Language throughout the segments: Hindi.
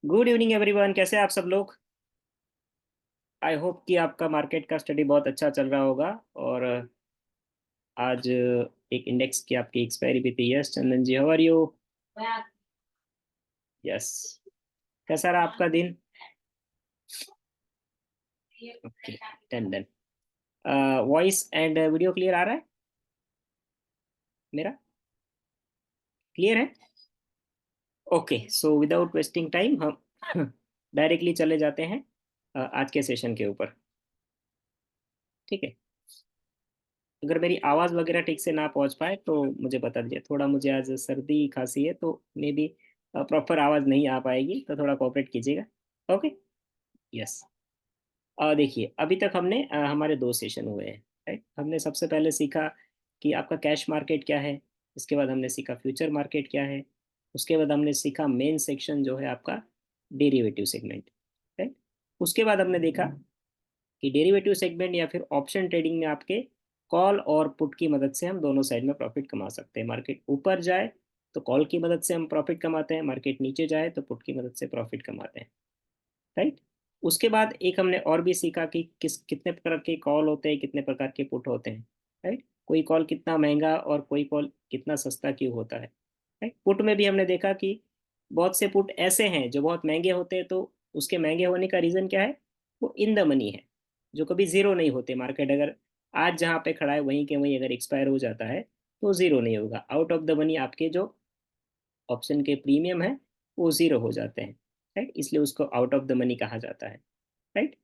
गुड इवनिंग एवरीवन, कैसे हैं आप सब लोग। आई होप कि आपका मार्केट का स्टडी बहुत अच्छा चल रहा होगा। और आज एक इंडेक्स की आपकी एक्सपायरी भी थी। Yes Chandan ji, how are you. Yes, कैसा रहा आपका दिन। Okay, done done. Voice and video clear आ रहा है मेरा। क्लियर है। Okay, so without wasting time हम डायरेक्टली चले जाते हैं आज के सेशन के ऊपर। ठीक है। अगर मेरी आवाज़ वगैरह ठीक से ना पहुंच पाए तो मुझे बता दीजिए। थोड़ा मुझे आज सर्दी खांसी है तो मे बी प्रॉपर आवाज़ नहीं आ पाएगी, तो थोड़ा कोऑपरेट कीजिएगा। ओके। यस। देखिए, अभी तक हमने हमारे दो सेशन हुए हैं। राइट, हमने सबसे पहले सीखा कि आपका कैश मार्केट क्या है। इसके बाद हमने सीखा फ्यूचर मार्केट क्या है। उसके बाद हमने सीखा मेन सेक्शन जो है आपका डेरिवेटिव सेगमेंट। राइट। उसके बाद हमने देखा कि डेरिवेटिव सेगमेंट या फिर ऑप्शन ट्रेडिंग में आपके कॉल और पुट की मदद से हम दोनों साइड में प्रॉफिट कमा सकते हैं। मार्केट ऊपर जाए तो कॉल की मदद से हम प्रॉफिट कमाते हैं, मार्केट नीचे जाए तो पुट की मदद से प्रॉफिट कमाते हैं। राइट। उसके बाद एक हमने और भी सीखा कि कितने प्रकार के कॉल होते हैं, कितने प्रकार के पुट होते हैं। राइट, कोई कॉल कितना महंगा और कोई कॉल कितना सस्ता क्यों होता है। राइट, पुट में भी हमने देखा कि बहुत से पुट ऐसे हैं जो बहुत महंगे होते हैं, तो उसके महंगे होने का रीज़न क्या है। वो इन द मनी है, जो कभी ज़ीरो नहीं होते। मार्केट अगर आज जहाँ पे खड़ा है वहीं के वहीं अगर एक्सपायर हो जाता है तो ज़ीरो नहीं होगा। आउट ऑफ द मनी आपके जो ऑप्शन के प्रीमियम है वो ज़ीरो हो जाते हैं। राइट, इसलिए उसको आउट ऑफ द मनी कहा जाता है। राइट।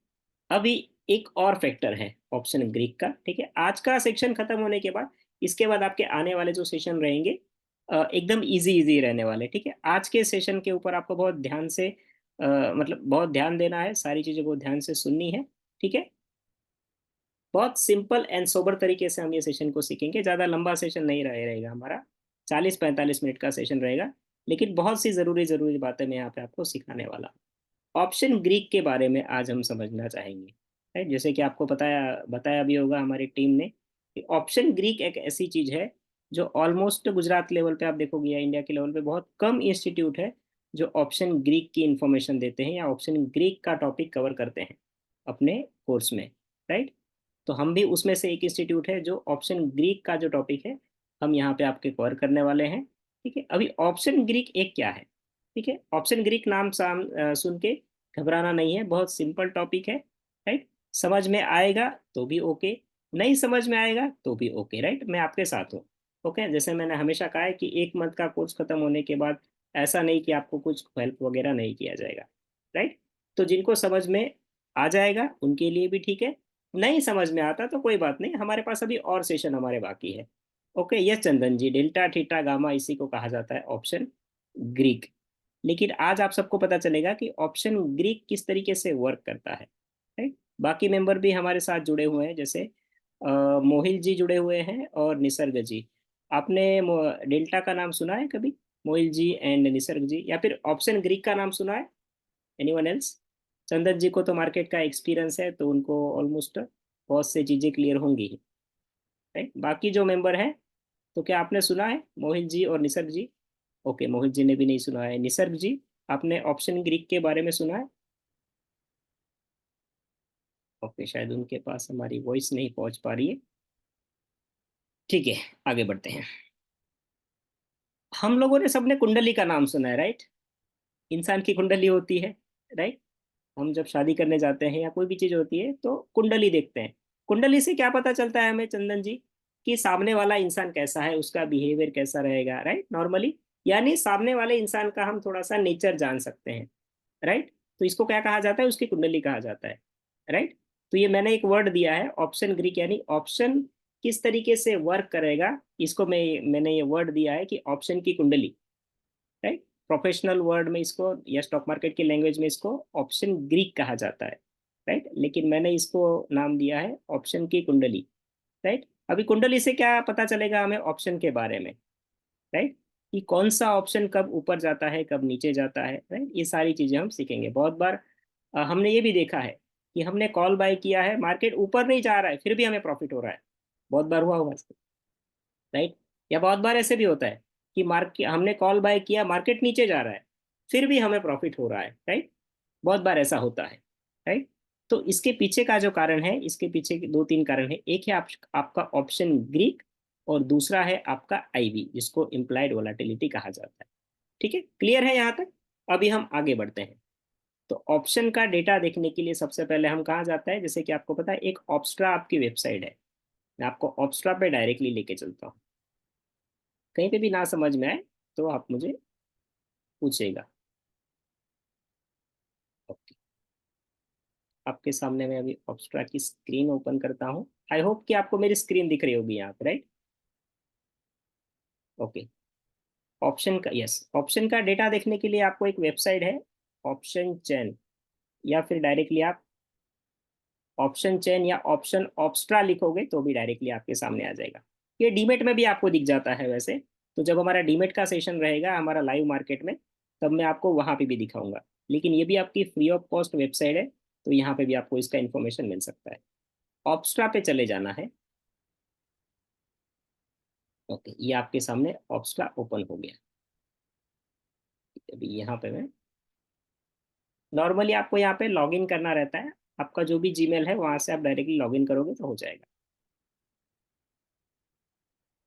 अभी एक और फैक्टर है ऑप्शन ग्रीक का। ठीक है, आज का सेक्शन खत्म होने के बाद इसके बाद आपके आने वाले जो सेशन रहेंगे एकदम इजी इजी रहने वाले। ठीक है, आज के सेशन के ऊपर आपको बहुत ध्यान से मतलब बहुत ध्यान देना है, सारी चीज़ें बहुत ध्यान से सुननी है। ठीक है, बहुत सिंपल एंड सोबर तरीके से हम ये सेशन को सीखेंगे। ज़्यादा लंबा सेशन नहीं रहेगा हमारा, 40-45 मिनट का सेशन रहेगा। लेकिन बहुत सी ज़रूरी ज़रूरी बातें मैं यहाँ पे आपको सिखाने वाला हूँ। ऑप्शन ग्रीक के बारे में आज हम समझना चाहेंगे। राइट, जैसे कि आपको बताया भी होगा हमारी टीम ने कि ऑप्शन ग्रीक एक ऐसी चीज है जो ऑलमोस्ट गुजरात लेवल पे आप देखोगे या इंडिया के लेवल पे बहुत कम इंस्टीट्यूट है जो ऑप्शन ग्रीक की इंफॉर्मेशन देते हैं या ऑप्शन ग्रीक का टॉपिक कवर करते हैं अपने कोर्स में। राइट, तो हम भी उसमें से एक इंस्टीट्यूट है जो ऑप्शन ग्रीक का जो टॉपिक है हम यहाँ पे आपके कवर करने वाले हैं। ठीक है, अभी ऑप्शन ग्रीक एक क्या है। ठीक है, ऑप्शन ग्रीक नाम सुन के घबराना नहीं है, बहुत सिंपल टॉपिक है। राइट, समझ में आएगा तो भी ओके, नहीं समझ में आएगा तो भी ओके। राइट, मैं आपके साथ हूँ। ओके, जैसे मैंने हमेशा कहा है कि एक मंथ का कोर्स खत्म होने के बाद ऐसा नहीं कि आपको कुछ हेल्प वगैरह नहीं किया जाएगा। राइट, तो जिनको समझ में आ जाएगा उनके लिए भी ठीक है, नहीं समझ में आता तो कोई बात नहीं, हमारे पास अभी और सेशन हमारे बाकी है। ओके, यस चंदन जी, डेल्टा थीटा गामा इसी को कहा जाता है ऑप्शन ग्रीक। लेकिन आज आप सबको पता चलेगा कि ऑप्शन ग्रीक किस तरीके से वर्क करता है। राइट, बाकी मेंबर भी हमारे साथ जुड़े हुए हैं, जैसे मोहिल जी जुड़े हुए हैं और निसर्ग जी। आपने डेल्टा का नाम सुना है कभी, मोहिल जी एंड निसर्ग जी, या फिर ऑप्शन ग्रीक का नाम सुना है एनीवन एल्स। चंदन जी को तो मार्केट का एक्सपीरियंस है तो उनको ऑलमोस्ट बहुत से चीज़ें क्लियर होंगी। राइट, बाकी जो मेंबर हैं, तो क्या आपने सुना है मोहित जी और निसर्ग जी। ओके, मोहित जी ने भी नहीं सुना है। निसर्ग जी, आपने ऑप्शन ग्रीक के बारे में सुना है। ओके, शायद उनके पास हमारी वॉइस नहीं पहुंच पा रही है। ठीक है, आगे बढ़ते हैं। हम लोगों ने सबने कुंडली का नाम सुना है, राइट। इंसान की कुंडली होती है। राइट, हम जब शादी करने जाते हैं या कोई भी चीज होती है तो कुंडली देखते हैं। कुंडली से क्या पता चलता है हमें चंदन जी, कि सामने वाला इंसान कैसा है, उसका बिहेवियर कैसा रहेगा। राइट, नॉर्मली यानी सामने वाले इंसान का हम थोड़ा सा नेचर जान सकते हैं। राइट, तो इसको क्या कहा जाता है, उसकी कुंडली कहा जाता है। राइट, तो ये मैंने एक वर्ड दिया है ऑप्शन ग्रीक, यानी ऑप्शन किस तरीके से वर्क करेगा, इसको मैंने ये वर्ड दिया है कि ऑप्शन की कुंडली। राइट, प्रोफेशनल वर्ड में इसको या स्टॉक मार्केट की लैंग्वेज में इसको ऑप्शन ग्रीक कहा जाता है। राइट, लेकिन मैंने इसको नाम दिया है ऑप्शन की कुंडली। राइट, अभी कुंडली से क्या पता चलेगा हमें ऑप्शन के बारे में। राइट, कि कौन सा ऑप्शन कब ऊपर जाता है कब नीचे जाता है। राइट, ये सारी चीजें हम सीखेंगे। बहुत बार हमने ये भी देखा है कि हमने कॉल बाय किया है, मार्केट ऊपर नहीं जा रहा है फिर भी हमें प्रॉफिट हो रहा है। बहुत बार हुआ होगा। राइट, या बहुत बार ऐसे भी होता है कि मार्केट हमने कॉल बाय किया, मार्केट नीचे जा रहा है, फिर भी हमें प्रॉफिट हो रहा है, राइट। बहुत बार ऐसा होता है, राइट। तो इसके पीछे का जो कारण है, इसके पीछे के दो तीन कारण है। एक है आपका ऑप्शन ग्रीक, और दूसरा है आपका आईवी, जिसको इम्प्लाइड वोलाटिलिटी कहा जाता है। ठीक है, क्लियर है यहाँ तक? अभी हम आगे बढ़ते हैं। तो ऑप्शन का डेटा देखने के लिए सबसे पहले हम कहाँ जाते हैं, जैसे कि आपको पता है एक ऑप्स्ट्रा आपकी वेबसाइट है। मैं आपको ऑप्स्ट्रा पे डायरेक्टली लेके चलता हूँ। कहीं पे भी ना समझ में आए तो आप मुझे पूछेगा। ओके, आपके सामने मैं अभी ऑप्स्ट्रा की स्क्रीन ओपन करता हूँ। आई होप कि आपको मेरी स्क्रीन दिख रही होगी यहाँ पे, राइट। ओके, ऑप्शन का, यस, ऑप्शन का डेटा देखने के लिए आपको एक वेबसाइट है, ऑप्शन चेन, या फिर डायरेक्टली आप ऑप्शन चेन या ऑप्शन ऑप्स्ट्रा लिखोगे तो भी डायरेक्टली आपके सामने आ जाएगा। ये डीमेट में भी आपको दिख जाता है वैसे। तो जब हमारा डीमेट का सेशन रहेगा हमारा लाइव मार्केट में, तब मैं आपको वहां पे भी दिखाऊंगा। लेकिन ये भी आपकी फ्री ऑफ कॉस्ट वेबसाइट है, तो यहाँ पे भी आपको इसका इन्फॉर्मेशन मिल सकता है। ऑप्स्ट्रा पे चले जाना है। ओके, ये आपके सामने ऑप्स्ट्रा ओपन हो गया। अभी यहाँ पे मैं, नॉर्मली आपको यहाँ पे लॉग इन करना रहता है। आपका जो भी जीमेल है वहां से आप डायरेक्टली लॉग इन करोगे तो हो जाएगा।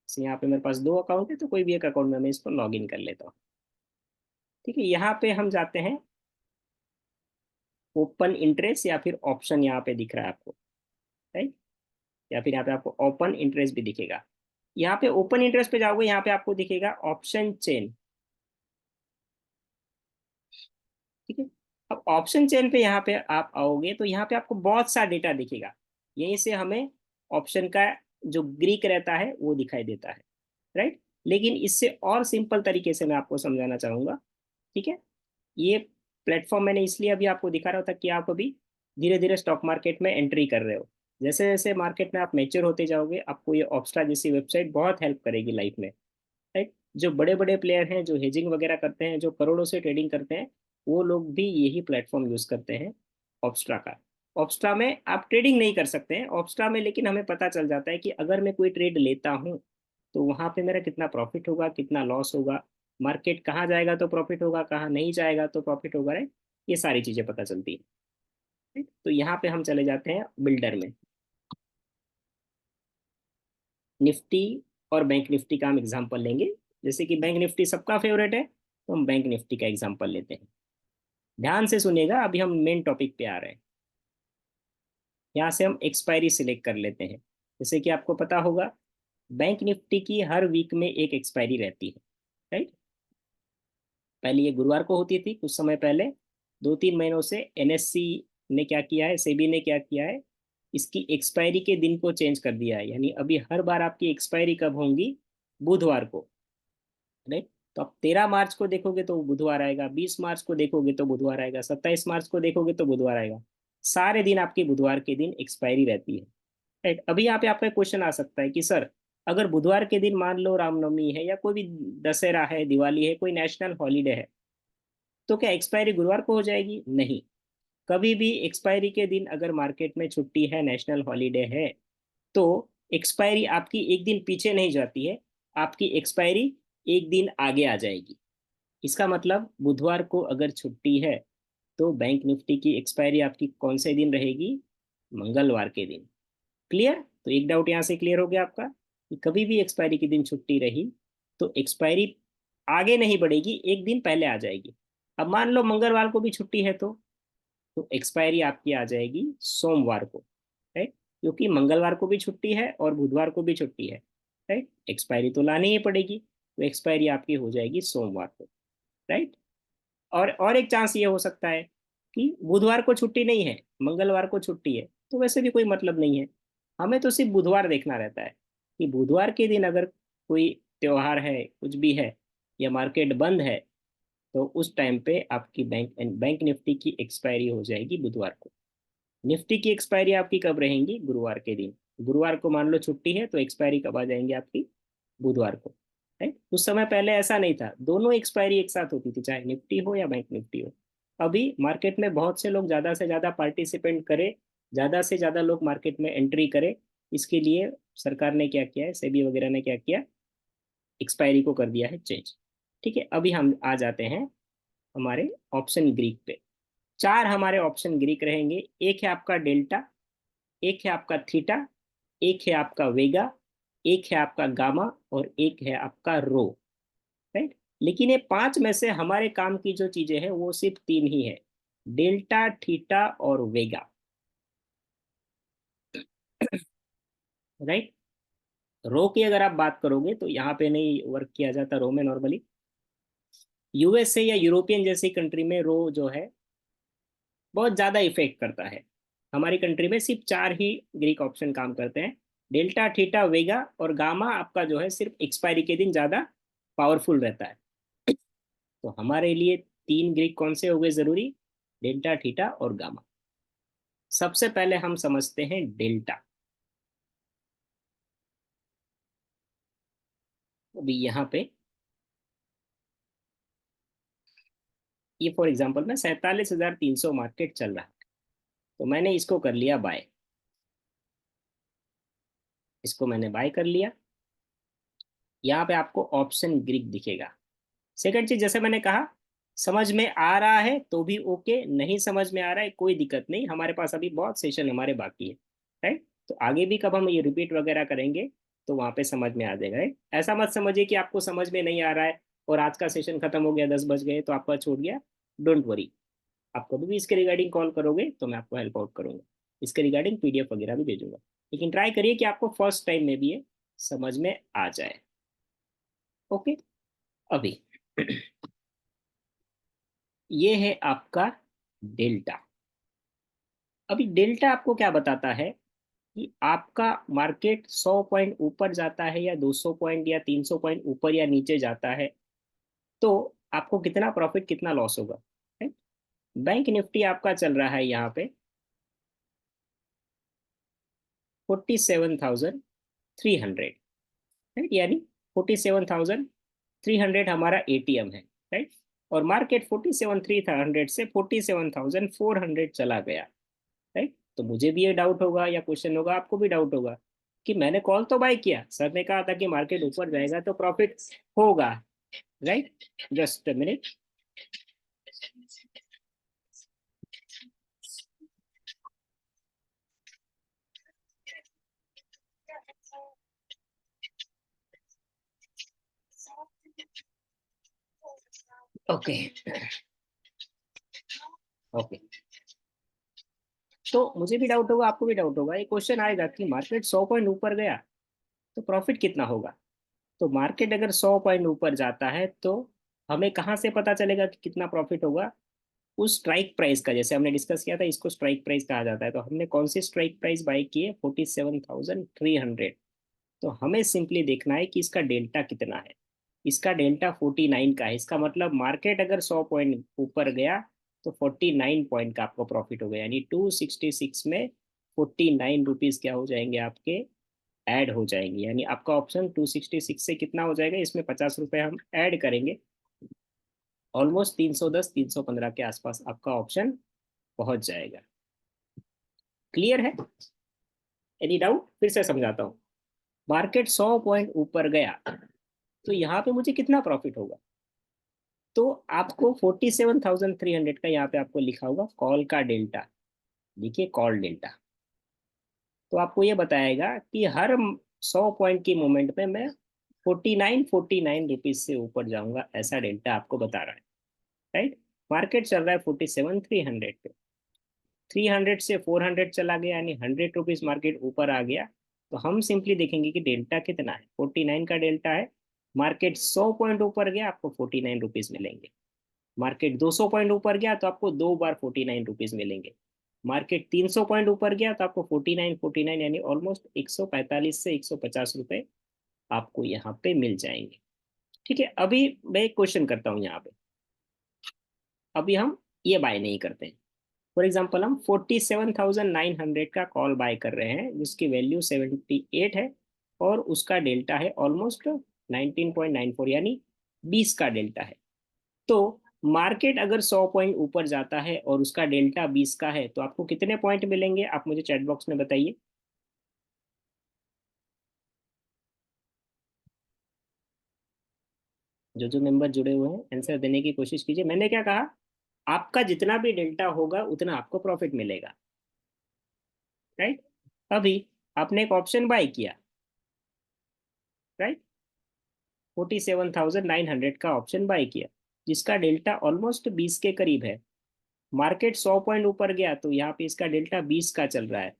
तो यहाँ पे मेरे पास दो अकाउंट है, तो कोई भी एक अकाउंट में मैं इसको लॉग इन कर लेता हूँ। ठीक है, यहाँ पे हम जाते हैं ओपन इंटरेस्ट, या फिर ऑप्शन यहाँ पे दिख रहा है आपको, राइट। या फिर यहाँ पे आपको ओपन इंटरेस्ट भी दिखेगा। यहाँ पे ओपन इंटरेस्ट पे जाओगे, यहाँ पे आपको दिखेगा ऑप्शन चेन। ठीक है, अब ऑप्शन चेन पे यहाँ पे आप आओगे तो यहाँ पे आपको बहुत सा डेटा दिखेगा। यहीं से हमें ऑप्शन का जो ग्रीक रहता है वो दिखाई देता है, राइट। लेकिन इससे और सिंपल तरीके से मैं आपको समझाना चाहूंगा। ठीक है, ये प्लेटफॉर्म मैंने इसलिए अभी आपको दिखा रहा था कि आप अभी धीरे धीरे स्टॉक मार्केट में एंट्री कर रहे हो। जैसे जैसे मार्केट में आप मेच्योर होते जाओगे, आपको ये ऑप्स्ट्रा जैसी वेबसाइट बहुत हेल्प करेगी लाइफ में, राइट। जो बड़े बड़े प्लेयर हैं, जो हेजिंग वगैरह करते हैं, जो करोड़ों से ट्रेडिंग करते हैं, वो लोग भी यही प्लेटफॉर्म यूज करते हैं, ऑप्स्ट्रा का। ऑप्स्ट्रा में आप ट्रेडिंग नहीं कर सकते हैं ऑप्स्ट्रा में, लेकिन हमें पता चल जाता है कि अगर मैं कोई ट्रेड लेता हूँ तो वहां पे मेरा कितना प्रॉफिट होगा, कितना लॉस होगा, मार्केट कहाँ जाएगा तो प्रॉफिट होगा, कहाँ नहीं जाएगा तो प्रॉफिट होगा, राइट। ये सारी चीजें पता चलती है, right? तो यहाँ पे हम चले जाते हैं बिल्डर में। निफ्टी और बैंक निफ्टी का हम एग्जांपल लेंगे। जैसे कि बैंक निफ्टी सबका फेवरेट है, तो हम बैंक निफ्टी का एग्जांपल लेते हैं। ध्यान से सुनिएगा, अभी हम मेन टॉपिक पे आ रहे हैं। यहाँ से हम एक्सपायरी सिलेक्ट कर लेते हैं। जैसे कि आपको पता होगा बैंक निफ्टी की हर वीक में एक एक्सपायरी रहती है, राइट। पहले ये गुरुवार को होती थी, कुछ समय पहले 2-3 महीनों से एनएससी ने क्या किया है, सेबी ने क्या किया है, इसकी एक्सपायरी के दिन को चेंज कर दिया है। यानी अभी हर बार आपकी एक्सपायरी कब होंगी, बुधवार को, राइट। तो आप 13 मार्च को देखोगे तो बुधवार आएगा, 20 मार्च को देखोगे तो बुधवार आएगा, 27 मार्च को देखोगे तो बुधवार आएगा। सारे दिन आपके बुधवार के दिन एक्सपायरी रहती है, राइट। अभी यहाँ पे आपका क्वेश्चन आ सकता है कि सर, अगर बुधवार के दिन मान लो रामनवमी है या कोई भी दशहरा है, दिवाली है, कोई नेशनल हॉलीडे है, तो क्या एक्सपायरी गुरुवार को हो जाएगी? नहीं। कभी भी एक्सपायरी के दिन अगर मार्केट में छुट्टी है, नेशनल हॉलीडे है, तो एक्सपायरी आपकी एक दिन पीछे नहीं जाती है, आपकी एक्सपायरी एक दिन आगे आ जाएगी। इसका मतलब बुधवार को अगर छुट्टी है तो बैंक निफ्टी की एक्सपायरी आपकी कौन से दिन रहेगी? मंगलवार के दिन। क्लियर? तो एक डाउट यहाँ से क्लियर हो गया आपका कि कभी भी एक्सपायरी के दिन छुट्टी रही तो एक्सपायरी आगे नहीं बढ़ेगी, एक दिन पहले आ जाएगी। अब मान लो मंगलवार को भी छुट्टी है तो एक्सपायरी आपकी आ जाएगी सोमवार को, राइट। क्योंकि मंगलवार को भी छुट्टी है और बुधवार को भी छुट्टी है, राइट। एक्सपायरी तो लानी ही पड़ेगी, तो एक्सपायरी आपकी हो जाएगी सोमवार को, राइट। और एक चांस ये हो सकता है कि बुधवार को छुट्टी नहीं है, मंगलवार को छुट्टी है, तो वैसे भी कोई मतलब नहीं है। हमें तो सिर्फ बुधवार देखना रहता है कि बुधवार के दिन अगर कोई त्योहार है, कुछ भी है, या मार्केट बंद है, तो उस टाइम पे आपकी बैंक निफ्टी की एक्सपायरी हो जाएगी बुधवार को। निफ्टी की एक्सपायरी आपकी कब रहेंगी? गुरुवार के दिन। गुरुवार को मान लो छुट्टी है तो एक्सपायरी कब आ जाएंगी आपकी? बुधवार को, राइट। उस समय पहले ऐसा नहीं था, दोनों एक्सपायरी एक साथ होती थी, चाहे निफ्टी हो या बैंक निफ्टी हो। अभी मार्केट में बहुत से लोग ज्यादा से ज्यादा पार्टिसिपेंट करे, ज्यादा से ज्यादा लोग मार्केट में एंट्री करे, इसके लिए सरकार ने क्या किया है, सेबी वगैरह ने क्या किया, एक्सपायरी को कर दिया है चेंज। ठीक है, अभी हम आ जाते हैं हमारे ऑप्शन ग्रीक पे। चार हमारे ऑप्शन ग्रीक रहेंगे। एक है आपका डेल्टा, एक है आपका थीटा, एक है आपका वेगा, एक है आपका गामा और एक है आपका रो। राइट। लेकिन ये पांच में से हमारे काम की जो चीजें हैं वो सिर्फ तीन ही है, डेल्टा, थीटा और वेगा। राइट। रो की अगर आप बात करोगे तो यहाँ पे नहीं वर्क किया जाता रो में नॉर्मली। यूएसए या यूरोपियन जैसी कंट्री में रो जो है बहुत ज्यादा इफेक्ट करता है। हमारी कंट्री में सिर्फ चार ही ग्रीक ऑप्शन काम करते हैं, डेल्टा, थीटा, वेगा और गामा आपका जो है सिर्फ एक्सपायरी के दिन ज्यादा पावरफुल रहता है। तो हमारे लिए तीन ग्रीक कौन से हो गए जरूरी, डेल्टा, थीटा और गामा। सबसे पहले हम समझते हैं डेल्टा। अभी यहाँ पे ये फॉर एग्जांपल में 47,300 मार्केट चल रहा है, तो मैंने इसको कर लिया बाय। इसको मैंने बाय कर लिया। यहाँ पे आपको ऑप्शन ग्रीक दिखेगा। सेकंड चीज, जैसे मैंने कहा, समझ में आ रहा है तो भी ओके, नहीं समझ में आ रहा है कोई दिक्कत नहीं, हमारे पास अभी बहुत सेशन हमारे बाकी है। राइट। तो आगे भी कब हम ये रिपीट वगैरह करेंगे तो वहां पे समझ में आ जाएगा। राइट। ऐसा मत समझिए कि आपको समझ में नहीं आ रहा है और आज का सेशन खत्म हो गया, 10 बज गए तो आपका छूट गया। डोंट वरी, आप कभी भी इसके रिगार्डिंग कॉल करोगे तो मैं आपको हेल्प आउट करूंगा। इसके रिगार्डिंग पीडीएफ वगैरह भी भेजूंगा। लेकिन ट्राई करिए कि आपको फर्स्ट टाइम में भी ये समझ में आ जाए। ओके। अभी ये है आपका डेल्टा। अभी डेल्टा आपको क्या बताता है कि आपका मार्केट 100 पॉइंट ऊपर जाता है या 200 पॉइंट या 300 पॉइंट ऊपर या नीचे जाता है तो आपको कितना प्रॉफिट कितना लॉस होगा। बैंक निफ्टी आपका चल रहा है यहाँ पे 47,300। राइट। यानी 47,300 हमारा एटीएम है। राइट। और मार्केट 47,300 से 47,400 चला गया। राइट। तो मुझे भी ये डाउट होगा या क्वेश्चन होगा, आपको भी डाउट होगा कि मैंने कॉल तो बाय किया, सर ने कहा था कि मार्केट ऊपर जाएगा तो प्रॉफिट होगा। Right. Just a minute. Okay. Okay. तो मुझे भी डाउट होगा, आपको भी डाउट होगा, ये क्वेश्चन आएगा कि मार्केट 100 पॉइंट ऊपर गया तो प्रॉफिट कितना होगा। तो मार्केट अगर 100 पॉइंट ऊपर जाता है तो हमें कहाँ से पता चलेगा कि कितना प्रॉफिट होगा। उस स्ट्राइक प्राइस का, जैसे हमने डिस्कस किया था, इसको स्ट्राइक प्राइस कहा जाता है। तो हमने कौन सी स्ट्राइक प्राइस बाय की है, 47,300। तो हमें सिंपली देखना है कि इसका डेल्टा कितना है। इसका डेल्टा 49 का है। इसका मतलब मार्केट अगर 100 पॉइंट ऊपर गया तो 49 पॉइंट का आपको प्रॉफिट होगा, यानी 266 में 49 रुपीज क्या हो जाएंगे आपके, ऐड हो जाएंगे। यानी आपका ऑप्शन 266 से कितना हो जाएगा, इसमें 50 रुपए हम ऐड करेंगे, ऑलमोस्ट 310 315 के आसपास आपका ऑप्शन पहुंच जाएगा। क्लियर है? Any doubt? फिर से समझाता हूँ। मार्केट 100 पॉइंट ऊपर गया तो यहाँ पे मुझे कितना प्रॉफिट होगा। तो आपको 47,300 का यहाँ पे आपको लिखा होगा कॉल का डेल्टा। देखिए कॉल डेल्टा तो आपको ये बताएगा कि हर 100 पॉइंट की मूवमेंट में मैं 49 रुपीज से ऊपर जाऊंगा, ऐसा डेल्टा आपको बता रहा है। राइट। मार्केट चल रहा है 47,300 पे, 300 से 400 चला गया, यानी 100 रुपीज मार्केट ऊपर आ गया। तो हम सिंपली देखेंगे कि डेल्टा कितना है, 49 का डेल्टा है। मार्केट 100 पॉइंट ऊपर गया आपको 49 रुपीज मिलेंगे। मार्केट 200 पॉइंट ऊपर गया तो आपको दो बार 49 रुपीज मिलेंगे। मार्केट 300 पॉइंट ऊपर गया तो आपको 49 यानी ऑलमोस्ट 145 से 150 रुपए आपको यहाँ पे मिल जाएंगे। ठीक है। अभी मैं एक क्वेश्चन करता हूँ यहाँ पे। अभी हम ये बाय नहीं करते हैं। फॉर एग्जाम्पल हम 47,900 का कॉल बाय कर रहे हैं जिसकी वैल्यू 78 है और उसका डेल्टा है ऑलमोस्ट 19.94, यानी 20 का डेल्टा है। तो मार्केट अगर 100 पॉइंट ऊपर जाता है और उसका डेल्टा 20 का है तो आपको कितने पॉइंट मिलेंगे, आप मुझे चैट बॉक्स में बताइए। जो जो मेंबर जुड़े हुए हैं आंसर देने की कोशिश कीजिए। मैंने क्या कहा, आपका जितना भी डेल्टा होगा उतना आपको प्रॉफिट मिलेगा, राइट। अभी आपने एक ऑप्शन बाय किया, राइट, 47,900 का ऑप्शन बाय किया, जिसका डेल्टा ऑलमोस्ट 20 के करीब है। मार्केट 100 पॉइंट ऊपर गया तो यहाँ पे इसका डेल्टा 20 का चल रहा है,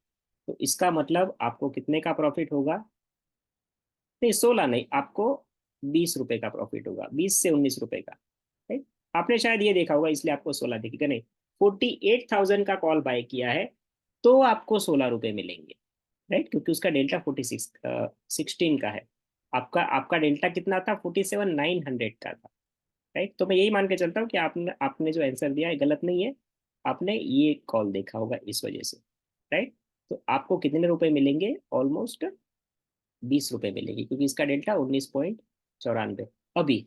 तो इसका मतलब आपको कितने का प्रॉफिट होगा? नहीं, 16 नहीं, आपको 20 रुपए का प्रॉफिट होगा, 20 से 19 रुपए का, राइट। आपने शायद ये देखा होगा इसलिए आपको 16 दिखेगा, नहीं, 48,000 का कॉल बाय किया है तो आपको 16 रुपए मिलेंगे, राइट, क्योंकि उसका डेल्टा 16 का है। आपका आपका डेल्टा कितना था? 47,900 का था, राइट। तो मैं यही मान के चलता हूँ कि आपने आपने जो आंसर दिया है गलत नहीं है, आपने ये कॉल देखा होगा इस वजह से, राइट। तो आपको कितने रुपए मिलेंगे? ऑलमोस्ट 20 रुपए मिलेगी, क्योंकि इसका डेल्टा 19.94। अभी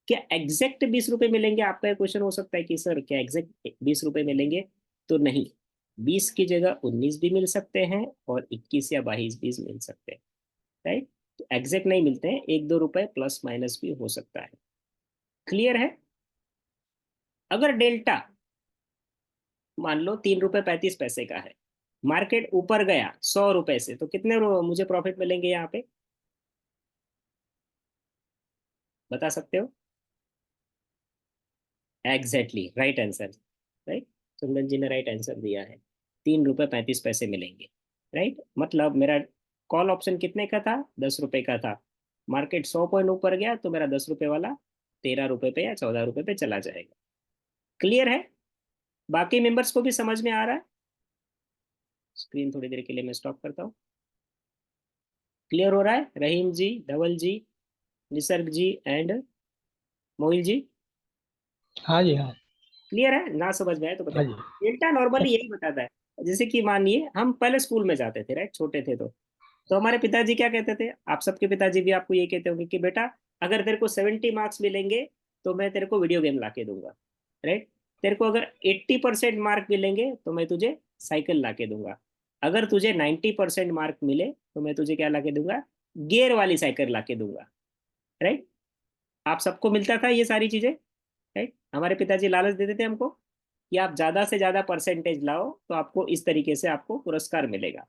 क्या एग्जैक्ट 20 रुपए मिलेंगे? आपका क्वेश्चन हो सकता है कि सर क्या एग्जैक्ट 20 रुपए मिलेंगे? तो नहीं, 20 की जगह 19 भी मिल सकते हैं और 21 या 22 भी मिल सकते हैं, राइट। तो एग्जैक्ट नहीं मिलते हैं, 1-2 रुपए प्लस माइनस भी हो सकता है। क्लियर है? अगर डेल्टा मान लो 3 रुपए 35 पैसे का है, मार्केट ऊपर गया 100 रुपए से, तो कितने मुझे प्रॉफिट मिलेंगे यहाँ पे? बता सकते हो? Exactly right answer, right. Chandan ji ने राइट आंसर दिया है, 3 रुपए 35 पैसे मिलेंगे, राइट। मतलब मेरा कॉल ऑप्शन कितने का था? 10 रुपए का था। मार्केट 100 पॉइंट ऊपर गया तो मेरा 10 रुपए वाला 13 रुपए पे या 14 रुपए पे चला जाएगा। क्लियर है? बाकी मेंबर्स को भी समझ में आ रहा है? स्क्रीन थोड़ी देर के लिए मैं स्टॉप करता हूँ। क्लियर हो रहा है? रहीम जी, धवल जी, निसर्ग जी एंड मोहिल जी, हाँ जी, हाँ। क्लियर है? ना समझ में आए तो बताइए। हाँ जी। डेल्टा नॉर्मली यही बताता है। जैसे कि मानिए हम पहले स्कूल में जाते थे, राइट, छोटे थे तो हमारे पिताजी क्या कहते थे? आप सबके पिताजी भी आपको ये कहते होंगे कि बेटा अगर तेरे को 70 मार्क्स मिलेंगे तो मैं तेरे को वीडियो गेम ला के दूंगा, राइट। तेरे को अगर 80% मार्क मिलेंगे तो मैं तुझे साइकिल ला के दूंगा। अगर तुझे 90% मार्क मिले तो मैं तुझे क्या ला के दूंगा? गियर वाली साइकिल ला के दूंगा, राइट। आप सबको मिलता था ये सारी चीजें, राइट। हमारे पिताजी लालच देते थे हमको कि आप ज्यादा से ज्यादा परसेंटेज लाओ तो आपको इस तरीके से आपको पुरस्कार मिलेगा।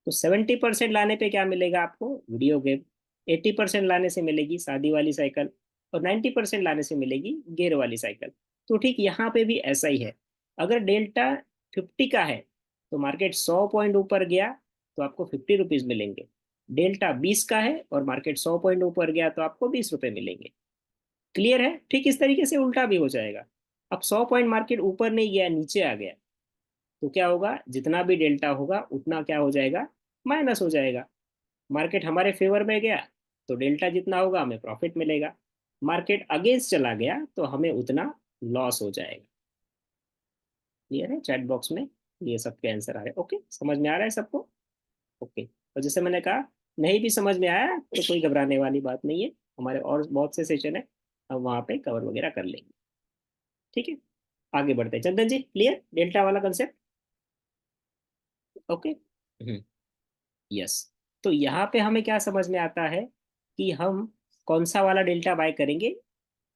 तो 70% लाने पे क्या मिलेगा आपको? Video game. 80% लाने से मिलेगी शादी वाली साइकिल, और 90% लाने से मिलेगी गियर वाली साइकिल। तो ठीक यहाँ पे भी ऐसा ही है। अगर डेल्टा 50 का है तो मार्केट 100 पॉइंट ऊपर गया तो आपको 50 रुपीज मिलेंगे। डेल्टा 20 का है और मार्केट 100 पॉइंट ऊपर गया तो आपको 20 रुपए मिलेंगे। क्लियर है? ठीक इस तरीके से उल्टा भी हो जाएगा। अब 100 पॉइंट मार्केट ऊपर नहीं गया, नीचे आ गया, तो क्या होगा? जितना भी डेल्टा होगा उतना क्या हो जाएगा? माइनस हो जाएगा। मार्केट हमारे फेवर में गया तो डेल्टा जितना होगा हमें प्रॉफिट मिलेगा। मार्केट अगेंस्ट चला गया तो हमें उतना लॉस हो जाएगा। क्लियर है? चैट बॉक्स में ये सबके आंसर आ रहे हैं। ओके, समझ में आ रहा है सबको? ओके, और जैसे मैंने कहा, नहीं भी समझ में आया तो कोई घबराने वाली बात नहीं है, हमारे और बहुत से सेशन है, हम वहाँ पे कवर वगैरह कर लेंगे। ठीक है, आगे बढ़ते हैं। चंदन जी, क्लियर डेल्टा वाला कंसेप्ट? ओके। यस। तो यहाँ पे हमें क्या समझ में आता है कि हम कौन सा वाला डेल्टा बाय करेंगे,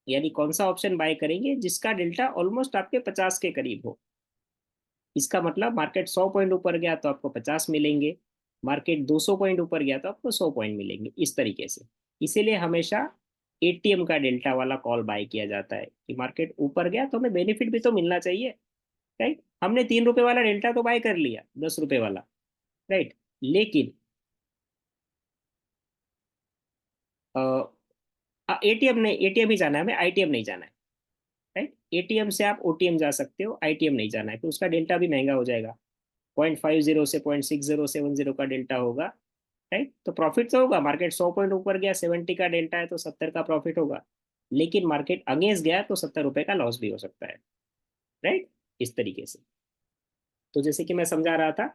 यानी कौन सा ऑप्शन बाय करेंगे जिसका डेल्टा ऑलमोस्ट आपके 50 के करीब हो। इसका मतलब मार्केट 100 पॉइंट ऊपर गया तो आपको 50 मिलेंगे, मार्केट 200 पॉइंट ऊपर गया तो आपको 100 पॉइंट मिलेंगे, इस तरीके से। इसीलिए हमेशा एटीएम का डेल्टा वाला कॉल बाय किया जाता है कि मार्केट ऊपर गया तो हमें बेनिफिट भी तो मिलना चाहिए, राइट। हमने 3 रुपए वाला डेल्टा तो बाय कर लिया, 10 रुपए वाला, राइट। लेकिन एटीएम नहीं, एटीएम ही जाना है हमें, आईटीएम नहीं जाना है, राइट। एटीएम से आप ओटीएम जा सकते हो, आईटीएम नहीं जाना है, तो उसका डेल्टा भी महंगा हो जाएगा। 0.50 से 0.6070 का डेल्टा होगा, राइट। तो प्रॉफिट तो होगा, मार्केट 100 पॉइंट ऊपर गया, 70 का डेल्टा है तो 70 का प्रॉफिट होगा। लेकिन मार्केट अगेंस्ट गया तो 70 रुपए का लॉस भी हो सकता है, राइट। इस तरीके से। तो जैसे कि मैं समझा रहा था,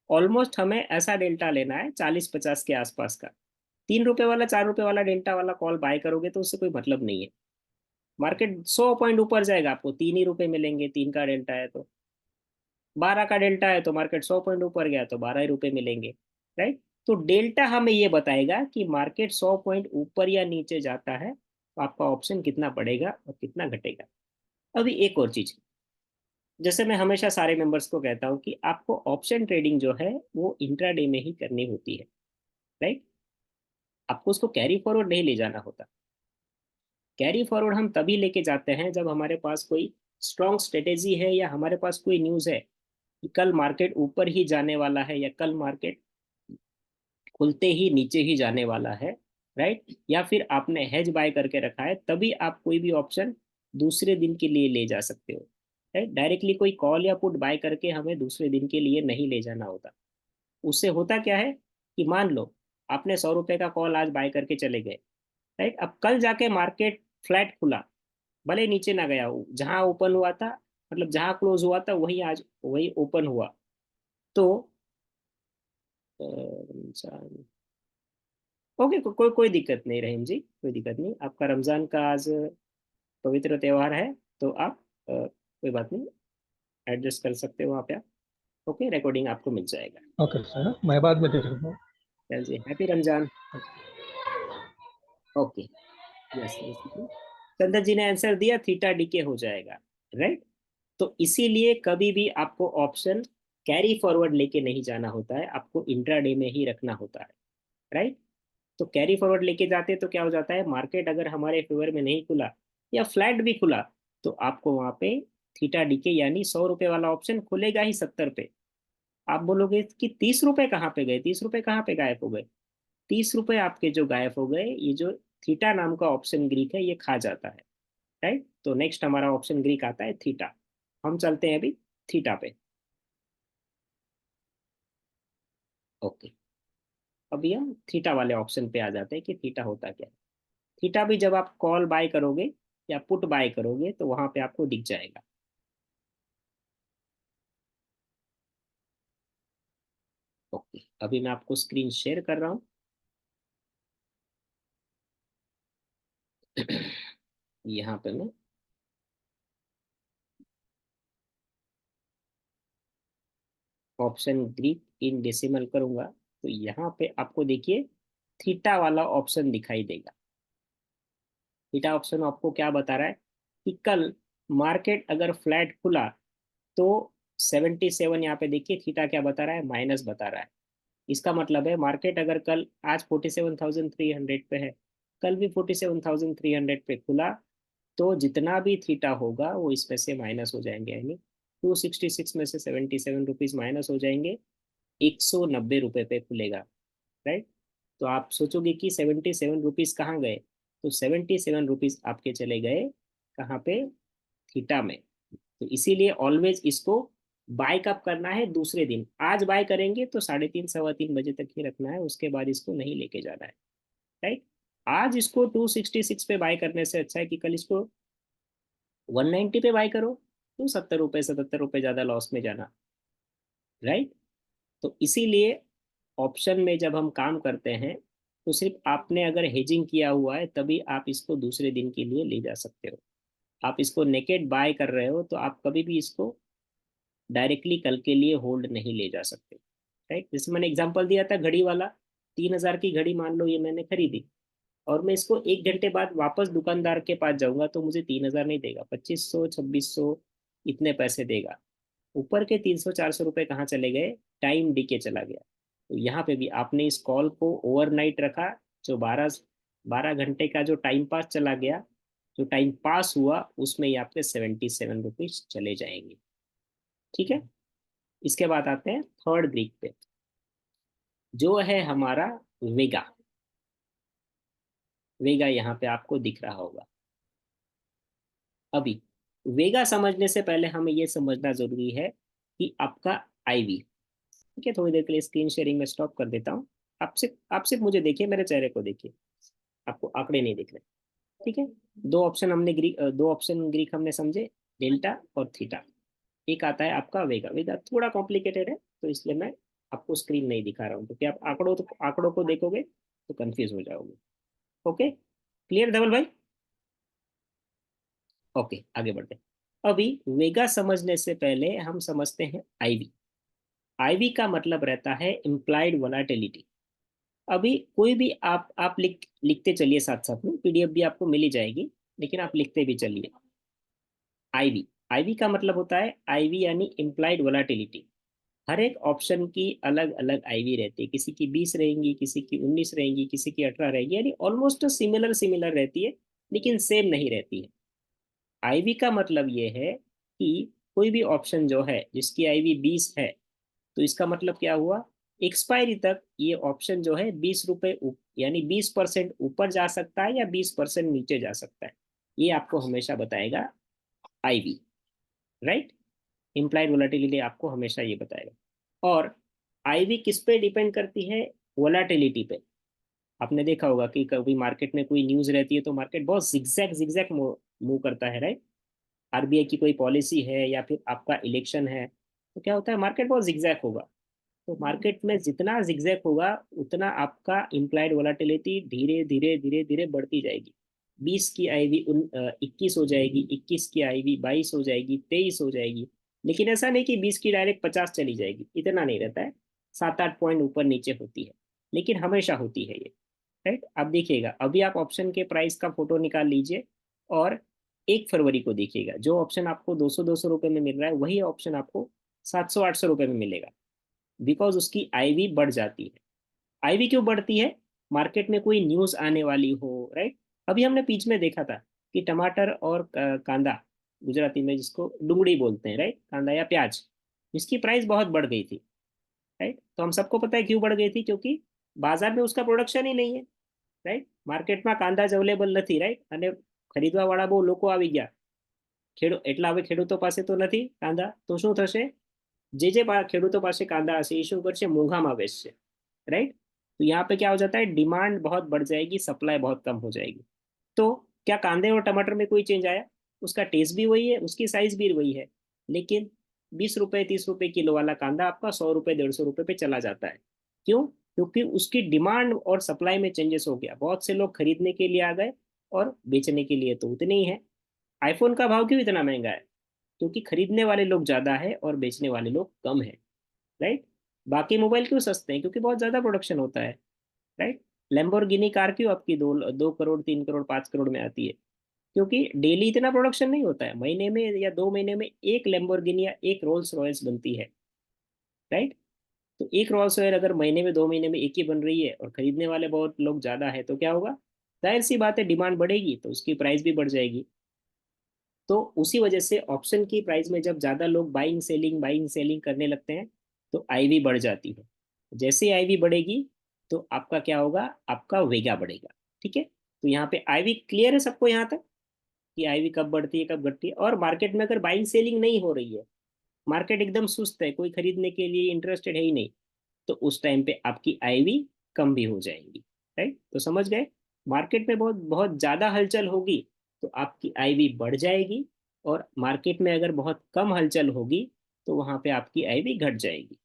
ऑलमोस्ट हमें ऐसा डेल्टा लेना है 40-50 के आसपास का। 3 रुपए वाला 4 रुपए वाला डेल्टा वाला कॉल बाय करोगे तो उससे कोई मतलब नहीं है। मार्केट 100 पॉइंट ऊपर जाएगा, आपको 3 ही रुपए मिलेंगे, 3 का डेल्टा है तो। 12 का डेल्टा है तो मार्केट 100 पॉइंट ऊपर गया तो 12 ही रुपए मिलेंगे, राइट। तो डेल्टा हमें ये बताएगा कि मार्केट 100 पॉइंट ऊपर या नीचे जाता है तो आपका ऑप्शन कितना बढ़ेगा और कितना घटेगा। अभी एक और चीज, जैसे मैं हमेशा सारे मेंबर्स को कहता हूँ कि आपको ऑप्शन ट्रेडिंग जो है वो इंट्राडे में ही करनी होती है, राइट। आपको उसको कैरी फॉरवर्ड नहीं ले जाना होता। कैरी फॉरवर्ड हम तभी लेके जाते हैं जब हमारे पास कोई स्ट्रॉन्ग स्ट्रेटेजी है या हमारे पास कोई न्यूज़ है कि कल मार्केट ऊपर ही जाने वाला है या कल मार्केट खुलते ही नीचे ही जाने वाला है, राइट। या फिर आपने हेज बाय करके रखा है, तभी आप कोई भी ऑप्शन दूसरे दिन के लिए ले जा सकते हो, राइट। डायरेक्टली कोई कॉल या पुट बाय करके हमें दूसरे दिन के लिए नहीं ले जाना होता। उससे होता क्या है कि मान लो आपने 100 रुपए का कॉल आज बाय करके चले गए, राइट। अब कल जाके मार्केट फ्लैट खुला, भले नीचे ना गया हो, जहां ओपन हुआ था, मतलब जहां क्लोज हुआ था वही आज वही ओपन हुआ। तो ओके, कोई दिक्कत नहीं रहीम जी, कोई दिक्कत नहीं। आपका रमजान का आज पवित्र त्योहार है, तो आप कोई बात नहीं, एडजस्ट कर सकते हो वहाँ पे आप। ओके, रिकॉर्डिंग आपको मिल जाएगा। ओके सर, मैं बाद में देख लूँगा। चलिए, happy Ramzan. Okay, yes yes. Chandan ji ने आंसर दिया, थीटा डीके हो जाएगा, राइट। तो इसीलिए कभी भी आपको ऑप्शन कैरी फॉरवर्ड लेके नहीं जाना होता है, आपको इंट्राडे में ही रखना होता है, राइट। तो कैरी फॉरवर्ड लेके जाते तो क्या हो जाता है, मार्केट अगर हमारे फेवर में नहीं खुला या फ्लैट भी खुला, तो आपको वहां पे थीटा डीके यानी 100 रुपए वाला ऑप्शन खुलेगा ही 70 पे। आप बोलोगे कि 30 रुपए कहाँ पे गए, 30 रुपए कहाँ पे गायब हो गए। 30 रुपए आपके जो गायब हो गए, ये जो थीटा नाम का ऑप्शन ग्रीक है ये खा जाता है, राइट। तो नेक्स्ट हमारा ऑप्शन ग्रीक आता है थीटा। हम चलते हैं अभी थीटा पे। ओके, अभी हम थीटा वाले ऑप्शन पे आ जाते हैं कि थीटा होता क्या है। थीटा भी जब आप कॉल बाय करोगे या पुट बाय करोगे तो वहां पे आपको दिख जाएगा। ओके, अभी मैं आपको स्क्रीन शेयर कर रहा हूँ। यहाँ पे मैं ऑप्शन ग्रीक इन डेसिमल करूंगा, तो यहाँ पे आपको देखिए थीटा वाला ऑप्शन दिखाई देगा। थीटा ऑप्शन आपको क्या बता रहा है कि कल मार्केट अगर फ्लैट खुला तो 77, यहाँ पे देखिए थीटा क्या बता रहा है, माइनस बता रहा है। इसका मतलब है मार्केट अगर कल आज 47,300 पे है, कल भी 47,300 पे खुला, तो जितना भी थीटा होगा वो इसमें से माइनस हो जाएंगे, यानी 266 में से 77 रुपीज माइनस हो जाएंगे, 190 रुपए पे खुलेगा, राइट। तो आप सोचोगे कि 77 रुपीज कहाँ गए, तो 77 रुपीज आपके चले गए कहाँ पे, थीटा में। तो इसीलिए ऑलवेज इसको बाय कब करना है, दूसरे दिन। आज बाय करेंगे तो 3:30 3:15 बजे तक ही रखना है, उसके बाद इसको नहीं लेके जाना है, राइट। आज इसको 266 पे बाय करने से अच्छा है कि कल इसको 190 पे बाय करो, तो 70 रुपए 77 रुपए ज्यादा लॉस में जाना, राइट। तो इसीलिए ऑप्शन में जब हम काम करते हैं तो सिर्फ आपने अगर हेजिंग किया हुआ है तभी आप इसको दूसरे दिन के लिए ले जा सकते हो। आप इसको नेकेड बाय कर रहे हो तो आप कभी भी इसको डायरेक्टली कल के लिए होल्ड नहीं ले जा सकते, राइट। जैसे मैंने एग्जांपल दिया था घड़ी वाला, 3,000 की घड़ी मान लो ये मैंने खरीदी, और मैं इसको 1 घंटे बाद वापस दुकानदार के पास जाऊंगा तो मुझे 3,000 नहीं देगा, 2500 2600 इतने पैसे देगा। ऊपर के 300 400 रुपए कहाँ चले गए, टाइम डी के चला गया। तो यहाँ पे भी आपने इस कॉल को ओवरनाइट रखा, जो 12 12 घंटे का जो टाइम पास चला गया, जो टाइम पास हुआ उसमें ही आपके 77 रुपीज चले जाएंगे, ठीक है। इसके बाद आते हैं थर्ड ग्रीक पे, जो है हमारा वेगा। वेगा यहाँ पे आपको दिख रहा होगा। अभी वेगा समझने से पहले हमें ये समझना जरूरी है कि आपका आईवी, ठीक है। थोड़ी देर के लिए स्क्रीन शेयरिंग में स्टॉप कर देता हूँ। आप सिर्फ मुझे देखिए, मेरे चेहरे को देखिए, आपको आंकड़े नहीं दिख रहे, ठीक है। दो ऑप्शन ग्रीक हमने समझे, डेल्टा और थीटा। एक आता है आपका वेगा। वेगा थोड़ा कॉम्प्लिकेटेड है, तो इसलिए मैं आपको स्क्रीन नहीं दिखा रहा हूँ, क्योंकि आप आंकड़ों को देखोगे तो कंफ्यूज हो जाओगे। ओके, क्लियर धवल भाई। ओके, आगे बढ़ते हैं। अभी वेगा समझने से पहले हम समझते हैं आईवी। आईवी का मतलब रहता है इम्प्लाइड वोलाटिलिटी। अभी कोई भी आप लिखते चलिए, साथ साथ में पीडीएफ भी आपको मिल ही जाएगी, लेकिन आप लिखते भी चलिए। आईवी, आईवी का मतलब होता है, आईवी यानी इम्प्लाइड वोलाटिलिटी। हर एक ऑप्शन की अलग अलग आईवी रहती है, किसी की 20 रहेंगी, किसी की 19 रहेंगी, किसी की 18 रहेगी, यानी ऑलमोस्ट सिमिलर सिमिलर रहती है, लेकिन सेम नहीं रहती है। आईवी का मतलब ये है कि कोई भी ऑप्शन जो है जिसकी आईवी 20 है, तो इसका मतलब क्या हुआ, एक्सपायरी तक ये ऑप्शन जो है 20 रुपए यानी 20% ऊपर जा सकता है या 20% नीचे जा सकता है, ये आपको हमेशा बताएगा आईवी, राइट। इम्प्लाइड वोलेटिलिटी आपको हमेशा ये बताएगा। और आईवी किस पे डिपेंड करती है, वोलेटिलिटी पे। आपने देखा होगा कि कभी मार्केट में कोई न्यूज रहती है तो मार्केट बहुत जिगजैग जिगजैग मूव करता है, राइट। आरबीआई की कोई पॉलिसी है या फिर आपका इलेक्शन है, तो क्या होता है, मार्केट बहुत जिगजैग होगा। तो मार्केट में जितना जिगजैग होगा, उतना आपका इम्प्लाइड वोलेटिलिटी धीरे धीरे धीरे धीरे बढ़ती जाएगी। 20 की आईवी 21 हो जाएगी, 21 की आईवी 22 हो जाएगी, 23 हो जाएगी। लेकिन ऐसा नहीं कि 20 की डायरेक्ट 50 चली जाएगी, इतना नहीं रहता है। 7-8 पॉइंट ऊपर नीचे होती है, लेकिन हमेशा होती है ये, राइट। अब देखिएगा, अभी आप ऑप्शन के प्राइस का फोटो निकाल लीजिए, और 1 फरवरी को देखिएगा, जो ऑप्शन आपको 200-200 रुपए में मिल रहा है, वही ऑप्शन आपको 700-800 रुपए में मिलेगा। बिकॉज उसकी आईवी बढ़ जाती है। आईवी क्यों बढ़ती है, मार्केट में कोई न्यूज आने वाली हो, राइट। अभी हमने बीच में देखा था कि टमाटर और कांदा, गुजराती में जिसको डुंगड़ी बोलते हैं, राइट, कांदा या प्याज, इसकी प्राइस बहुत बढ़ गई थी, राइट। तो हम सबको पता है क्यों बढ़ गई थी, क्योंकि बाजार में उसका प्रोडक्शन ही नहीं है, राइट। मार्केट में कांदा જ અવેલેબલ નથી, રાઈટ, અને ખરીદવા વાળા બહુ લોકો આવી ગયા, એટલા હવે ખેડૂતો પાસે તો નથી કાંદા, તો શું થશે, જે ખેડૂતો પાસે કાंदा હશે એ શું કરશે, મોંઘામાં વેચશે, राइट। तो यहाँ पे क्या हो जाता है, डिमांड बहुत बढ़ जाएगी, सप्लाई बहुत कम हो जाएगी। तो क्या कांदे और टमाटर में कोई चेंज आया, उसका टेस्ट भी वही है, उसकी साइज भी वही है, लेकिन 20 रुपए 30 रुपए किलो वाला कांदा आपका 100 रुपए 150 रुपए पे चला जाता है। क्यों, क्योंकि उसकी डिमांड और सप्लाई में चेंजेस हो गया, बहुत से लोग खरीदने के लिए आ गए, और बेचने के लिए तो उतने ही है। आईफोन का भाव क्यों इतना महंगा है, क्योंकि खरीदने वाले लोग ज्यादा है और बेचने वाले लोग कम है, राइट। बाकी मोबाइल क्यों सस्ते हैं, क्योंकि बहुत ज्यादा प्रोडक्शन होता है, राइट। लैम्बोर्गिनी कार क्यों आपकी 2 करोड़ 3 करोड़ 5 करोड़ में आती है, क्योंकि डेली इतना प्रोडक्शन नहीं होता है, महीने में या 2 महीने में एक लैम्बोर्गिनी या एक रोल्स रॉयल्स बनती है, राइट। तो एक रोल्स रॉयल अगर महीने में 2 महीने में एक ही बन रही है, और खरीदने वाले बहुत लोग ज्यादा है, तो क्या होगा, जाहिर सी बात है, डिमांड बढ़ेगी तो उसकी प्राइस भी बढ़ जाएगी। तो उसी वजह से ऑप्शन की प्राइस में जब ज्यादा लोग बाइंग सेलिंग करने लगते हैं, तो आईवी बढ़ जाती है। जैसे आईवी बढ़ेगी, तो आपका क्या होगा, आपका वेगा बढ़ेगा, ठीक है। तो यहाँ पे आईवी क्लियर है सबको यहाँ तक, कि आईवी कब बढ़ती है कब घटती है। और मार्केट में अगर बाइंग सेलिंग नहीं हो रही है, मार्केट एकदम सुस्त है, कोई खरीदने के लिए इंटरेस्टेड है ही नहीं, तो उस टाइम पे आपकी आईवी कम भी हो जाएंगी, राइट। तो समझ गए, मार्केट में बहुत बहुत ज्यादा हलचल होगी, तो आपकी आईवी बढ़ जाएगी, और मार्केट में अगर बहुत कम हलचल होगी, तो वहां पे आपकी आईवी घट जाएगी,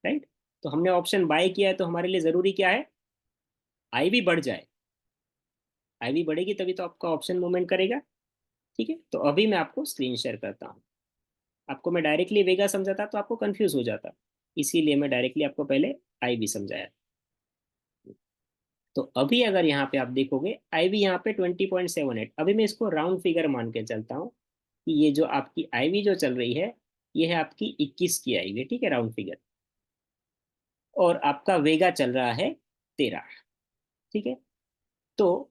राइट। तो हमने ऑप्शन बाय किया है, तो हमारे लिए जरूरी क्या है, आईवी बढ़ जाए। आईवी बढ़ेगी तभी तो आपका ऑप्शन मूवमेंट करेगा, ठीक है। तो अभी मैं आपको स्क्रीन शेयर करता हूँ। आपको मैं डायरेक्टली वेगा समझाता तो आपको कंफ्यूज हो जाता, इसीलिए मैं डायरेक्टली आपको पहले आईवी समझाया। तो अभी अगर यहाँ पे आप देखोगे, आईवी यहाँ पे 20.78, अभी मैं इसको राउंड फिगर मान के चलता हूँ कि ये जो आपकी आईवी जो चल रही है, ये है आपकी 21 की आईवी, ठीक है, राउंड फिगर। और आपका वेगा चल रहा है 13, ठीक है। तो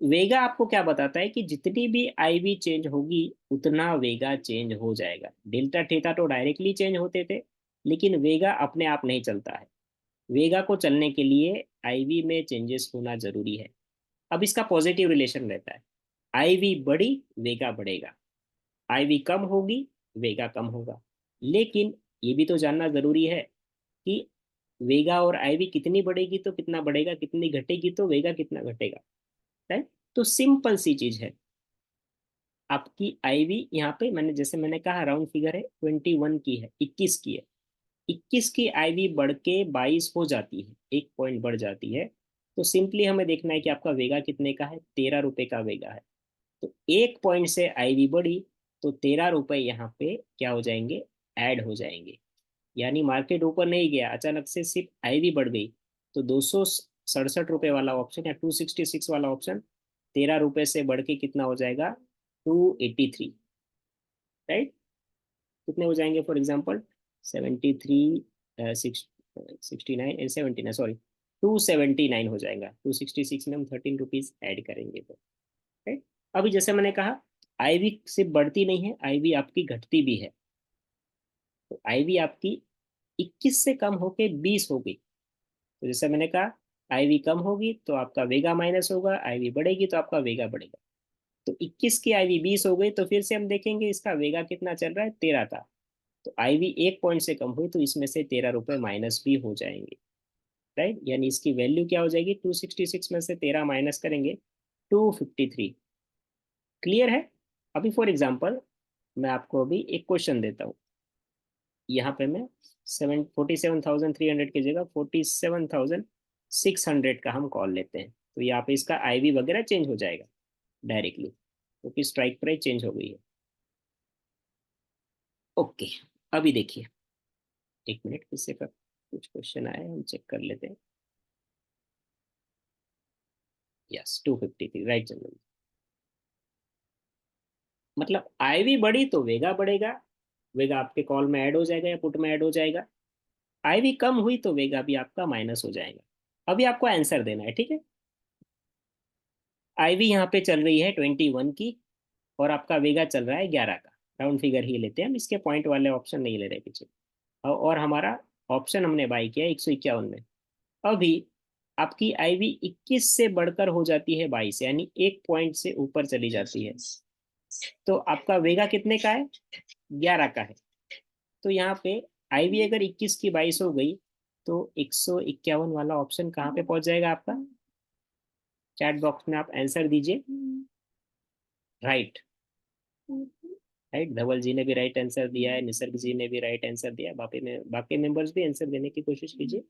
वेगा आपको क्या बताता है, कि जितनी भी आईवी चेंज होगी, उतना वेगा चेंज हो जाएगा। डेल्टा थीटा तो डायरेक्टली चेंज होते थे, लेकिन वेगा अपने आप नहीं चलता है। वेगा को चलने के लिए आईवी में चेंजेस होना जरूरी है। अब इसका पॉजिटिव रिलेशन रहता है, आईवी बढ़ी, वेगा बढ़ेगा, आईवी कम होगी, वेगा कम होगा। लेकिन ये भी तो जानना जरूरी है कि वेगा और आईवी कितनी बढ़ेगी तो कितना बढ़ेगा, कितनी घटेगी तो वेगा कितना घटेगा, राइट। तो सिंपल सी चीज है, आपकी आईवी यहाँ पे जैसे मैंने कहा, राउंड फिगर है, 21 की है, 21 की है। 21 की आईवी बढ़ के 22 हो जाती है, 1 पॉइंट बढ़ जाती है। तो सिंपली हमें देखना है कि आपका वेगा कितने का है, 13 रुपए का वेगा है। तो 1 पॉइंट से आईवी बढ़ी, तो 13 रुपए यहाँ पे क्या हो जाएंगे, ऐड हो जाएंगे। यानी मार्केट ऊपर नहीं गया, अचानक से सिर्फ आईवी बढ़ गई, तो 200 ₹67 वाला ऑप्शन या 266 वाला ऑप्शन ₹13 से बढ़ के कितना हो जाएगा? 283, राइट? कितने हो जाएंगे फॉर एग्जाम्पल? 73, 69 एंड 79, सॉरी 279 हो जाएगा। 266 में हम ₹13 ऐड करेंगे तो, राइट? अभी जैसे मैंने कहा, आईवी सिर्फ बढ़ती नहीं है, आईवी आपकी घटती भी है। तो आईवी आपकी 21 से कम होके 20 हो गई, तो जैसे मैंने कहा, आईवी कम होगी तो आपका वेगा माइनस होगा, आईवी बढ़ेगी तो आपका वेगा बढ़ेगा। तो 21 की आईवी 20 हो गई, तो फिर से हम देखेंगे इसका वेगा कितना चल रहा है, 13 था। तो आईवी 1 पॉइंट से कम हुई तो इसमें से ₹13 माइनस भी हो जाएंगे, राइट? यानी इसकी वैल्यू क्या हो जाएगी? 266 में से 13 माइनस करेंगे, 253। क्लियर है? अभी फॉर एग्जाम्पल मैं आपको अभी एक क्वेश्चन देता हूँ। यहाँ पे मैं 47,300 की जगह 47,600 का हम कॉल लेते हैं, तो यहाँ पे इसका आईवी वगैरह चेंज हो जाएगा डायरेक्टली, क्योंकि स्ट्राइक प्राइस चेंज हो गई है। ओके, अभी देखिए, एक मिनट, किससे का कुछ क्वेश्चन आया है, हम चेक कर लेते हैं। यस, 253, राइट चंदन? मतलब आईवी बढ़ी तो वेगा बढ़ेगा, वेगा आपके कॉल में ऐड हो जाएगा या पुट में ऐड हो जाएगा। आईवी कम हुई तो वेगा भी आपका माइनस हो जाएगा। अभी आपको आंसर देना है, ठीक है? आईवी यहाँ पे चल रही है 21 की, और आपका वेगा चल रहा है 11 का। राउंड फिगर ही लेते हैं हम, इसके पॉइंट वाले ऑप्शन नहीं ले रहे पीछे। और हमारा ऑप्शन हमने बाई किया 151 में। अभी आपकी आईवी 21 से बढ़कर हो जाती है 22, यानी 1 पॉइंट से ऊपर चली जाती है, तो आपका वेगा कितने का है? 11 का है। तो यहाँ पे आईवी अगर 21 की 22 हो गई, तो 151 वाला ऑप्शन कहाँ पे पहुंच जाएगा आपका? चैट बॉक्स में आप आंसर दीजिए। राइट, राइट, धवल जी ने भी राइट आंसर दिया है, निसर्ग जी ने भी राइट आंसर दिया है, बाकी मेंबर्स भी आंसर देने की कोशिश कीजिए।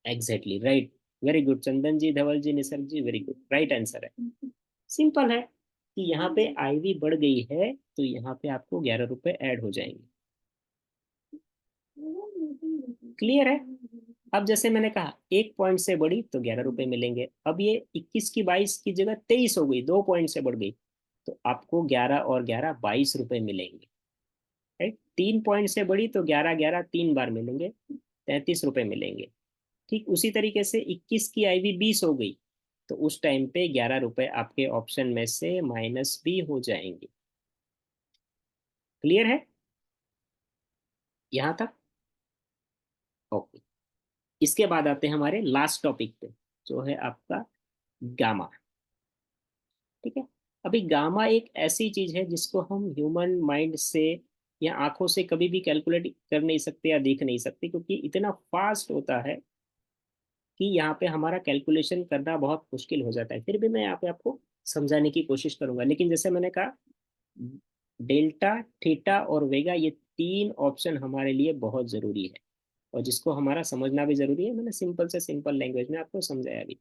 एग्जैक्टली राइट, वेरी गुड चंदन जी, धवल जी, निसर्ग जी, वेरी गुड, राइट आंसर है। सिंपल है कि यहाँ पे आईवी बढ़ गई है तो यहाँ पे आपको ₹11 ऐड हो जाएंगे। क्लियर है? अब जैसे मैंने कहा, 1 पॉइंट से बढ़ी तो ₹11 मिलेंगे। अब ये 21 की 22 की जगह 23 हो गई, 2 पॉइंट से बढ़ गई, तो आपको 11 और 11 ₹22 मिलेंगे, राइट? 3 पॉइंट से बढ़ी तो 11 11 3 बार मिलेंगे, ₹33 मिलेंगे। ठीक उसी तरीके से 21 की आईवी 20 हो गई, तो उस टाइम पे ₹11 आपके ऑप्शन में से माइनस भी हो जाएंगे। क्लियर है यहाँ तक? ओके, इसके बाद आते हैं हमारे लास्ट टॉपिक पे, जो है आपका गामा। ठीक है? अभी गामा एक ऐसी चीज है जिसको हम ह्यूमन माइंड से या आंखों से कभी भी कैलकुलेट कर नहीं सकते या देख नहीं सकते, क्योंकि इतना फास्ट होता है कि यहाँ पे हमारा कैलकुलेशन करना बहुत मुश्किल हो जाता है। फिर भी मैं यहाँ पे आपको समझाने की कोशिश करूंगा, लेकिन जैसे मैंने कहा, डेल्टा, थीटा और वेगा, ये तीन ऑप्शन हमारे लिए बहुत जरूरी है, और जिसको हमारा समझना भी जरूरी है। मैंने सिंपल से सिंपल लैंग्वेज में आपको समझाया भी।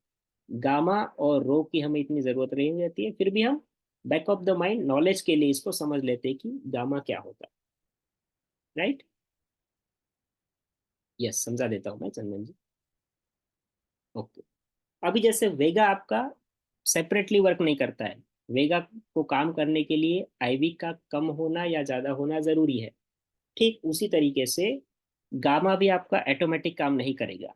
गामा और रो की हमें इतनी जरूरत नहीं रहती है, फिर भी हम back of the mind knowledge के लिए इसको समझ लेते हैं कि गामा क्या होता है, राइट? यस, समझा देता हूँ मैं चंदन जी। ओके, अभी जैसे वेगा आपका सेपरेटली वर्क नहीं करता है। वेगा को काम करने के लिए आईवी का कम होना या ज्यादा होना जरूरी है। ठीक उसी तरीके से गामा भी आपका ऑटोमेटिक काम नहीं करेगा।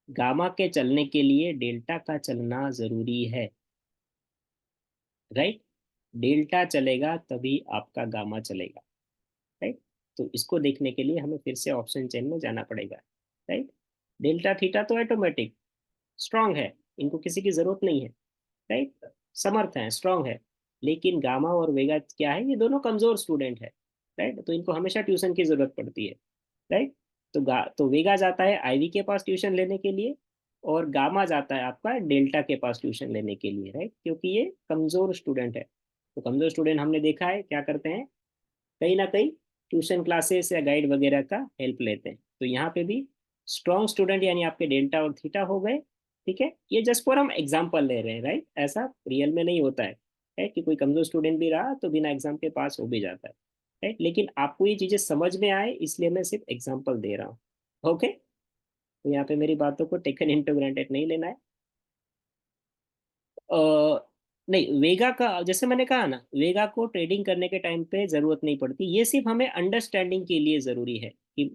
गामा के चलने के लिए डेल्टा का चलना जरूरी है, राइट? डेल्टा चलेगा तभी आपका गामा चलेगा, राइट? तो इसको देखने के लिए हमें फिर से ऑप्शन चेन में जाना पड़ेगा, राइट? डेल्टा थीटा तो ऑटोमेटिक स्ट्रांग है, इनको किसी की जरूरत नहीं है, राइट? समर्थ है, स्ट्रांग है। लेकिन गामा और वेगा क्या है, ये दोनों कमजोर स्टूडेंट है, राइट? तो इनको हमेशा ट्यूशन की जरूरत पड़ती है, राइट? तो वेगा जाता है आईवी के पास ट्यूशन लेने के लिए, और गामा जाता है आपका डेल्टा के पास ट्यूशन लेने के लिए, राइट? क्योंकि ये कमजोर स्टूडेंट है। तो कमजोर स्टूडेंट हमने देखा है क्या करते हैं, कहीं ना कहीं ट्यूशन क्लासेस या गाइड वगैरह का हेल्प लेते हैं। तो यहाँ पे भी स्ट्रॉन्ग स्टूडेंट यानी आपके डेल्टा और थीटा हो गए, ठीक है? ये जस्ट फॉर हम एग्जाम्पल ले रहे हैं, राइट? ऐसा रियल में नहीं होता है कि कोई कमजोर स्टूडेंट भी रहा तो बिना एग्जाम के पास हो भी जाता है, राइट? लेकिन आपको ये चीजें समझ में आए इसलिए मैं सिर्फ एग्जाम्पल दे रहा हूँ। ओके, तो यहाँ पे मेरी बातों को टेकन इनटू ग्रांटेड नहीं लेना है। नहीं, वेगा का जैसे मैंने कहा ना, वेगा को ट्रेडिंग करने के टाइम पे जरूरत नहीं पड़ती, ये सिर्फ हमें अंडरस्टैंडिंग के लिए जरूरी है कि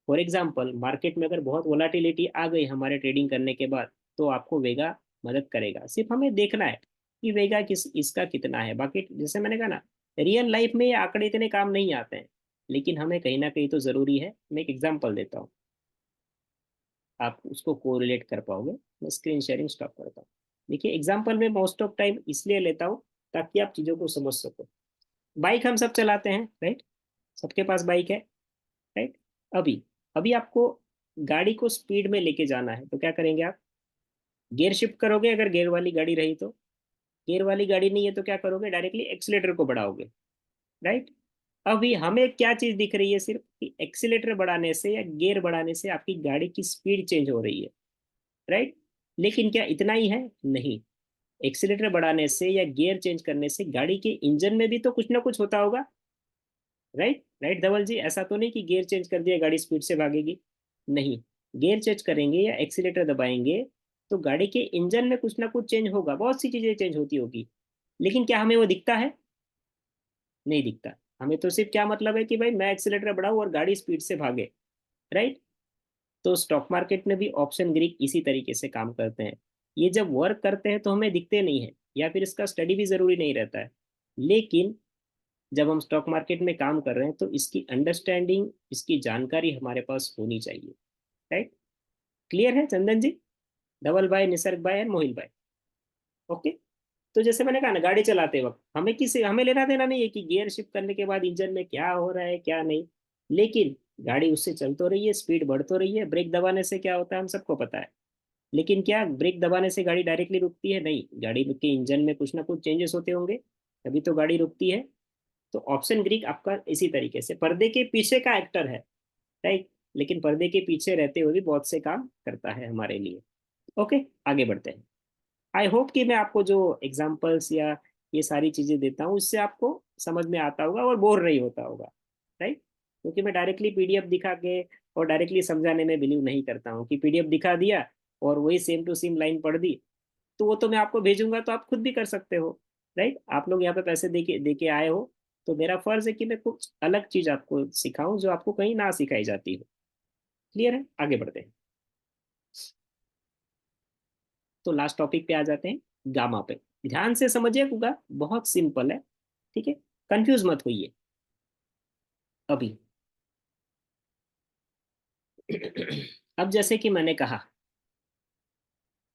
फॉर एग्जांपल मार्केट में अगर बहुत वोलाटिलिटी आ गई हमारे ट्रेडिंग करने के बाद, तो आपको वेगा मदद करेगा। सिर्फ हमें देखना है कि वेगा इसका कितना है। बाकी जैसे मैंने कहा ना, रियल लाइफ में ये आंकड़े इतने काम नहीं आते हैं, लेकिन हमें कहीं ना कहीं तो जरूरी है। मैं एक एग्जांपल देता हूँ, आप उसको कोरिलेट कर पाओगे। मैं स्क्रीन शेयरिंग स्टॉप करता हूँ। देखिए, एग्जांपल में मोस्ट ऑफ टाइम इसलिए लेता हूँ ताकि आप चीज़ों को समझ सको। बाइक हम सब चलाते हैं, राइट? सबके पास बाइक है, राइट? अभी अभी आपको गाड़ी को स्पीड में लेके जाना है, तो क्या करेंगे आप? गियर शिफ्ट करोगे, अगर गियर वाली गाड़ी रही तो। गियर वाली गाड़ी नहीं है तो क्या करोगे? डायरेक्टली एक्सीलेटर को बढ़ाओगे, राइट? अभी हमें क्या चीज दिख रही है? सिर्फ कि एक्सीलेटर बढ़ाने से या गियर बढ़ाने से आपकी गाड़ी की स्पीड चेंज हो रही है, राइट? लेकिन क्या इतना ही है? नहीं। एक्सीलेटर बढ़ाने से या गियर चेंज करने से गाड़ी के इंजन में भी तो कुछ ना कुछ होता होगा, राइट? राइट धवल जी, ऐसा तो नहीं कि गियर चेंज कर दिया गाड़ी स्पीड से भागेगी। नहीं, गियर चेंज करेंगे या एक्सीलेटर दबाएंगे तो गाड़ी के इंजन में कुछ ना कुछ चेंज होगा, बहुत सी चीजें चेंज होती होगी। लेकिन क्या हमें वो दिखता है? नहीं दिखता। हमें तो सिर्फ क्या मतलब है कि भाई मैं एक्सीलेटर बढ़ाऊं और गाड़ी स्पीड से भागे, राइट? तो स्टॉक मार्केट में भी ऑप्शन ग्रीक इसी तरीके से काम करते हैं। ये जब वर्क करते हैं तो हमें दिखते नहीं है, या फिर इसका स्टडी भी जरूरी नहीं रहता है। लेकिन जब हम स्टॉक मार्केट में काम कर रहे हैं तो इसकी अंडरस्टैंडिंग, इसकी जानकारी हमारे पास होनी चाहिए, राइट? क्लियर है चंदन जी, धवल भाई, निसर्ग भाई और मोहिल भाई? ओके। तो जैसे मैंने कहा ना, गाड़ी चलाते वक्त हमें लेना देना नहीं है कि गियर शिफ्ट करने के बाद इंजन में क्या हो रहा है क्या नहीं। लेकिन गाड़ी उससे चल तो रही है, स्पीड बढ़ तो रही है। ब्रेक दबाने से क्या होता है हम सबको पता है। लेकिन क्या ब्रेक दबाने से गाड़ी डायरेक्टली रुकती है? नहीं, गाड़ी के इंजन में कुछ ना कुछ चेंजेस होते होंगे, तभी तो गाड़ी रुकती है। तो ऑप्शन ग्रीक आपका इसी तरीके से पर्दे के पीछे का एक्टर है, राइट? लेकिन पर्दे के पीछे रहते हुए भी बहुत से काम करता है हमारे लिए। ओके, आगे बढ़ते हैं। आई होप कि मैं आपको जो एग्जांपल्स या ये सारी चीजें देता हूँ इससे आपको समझ में आता होगा और बोर नहीं होता होगा, राइट? क्योंकि मैं डायरेक्टली पीडीएफ दिखा के और डायरेक्टली समझाने में बिलीव नहीं करता हूँ कि पीडीएफ दिखा दिया और वही सेम टू सेम लाइन पढ़ दी, तो वो तो मैं आपको भेजूंगा तो आप खुद भी कर सकते हो, राइट? आप लोग यहाँ पे पैसे दे के आए हो, तो मेरा फर्ज है कि मैं कुछ अलग चीज आपको सिखाऊं जो आपको कहीं ना सिखाई जाती हो। क्लियर है? आगे बढ़ते हैं। तो लास्ट टॉपिक पे आ जाते हैं, गामा पे। ध्यान से समझिएगा, बहुत सिंपल है, ठीक है? कंफ्यूज मत होइए अभी। अब जैसे कि मैंने कहा,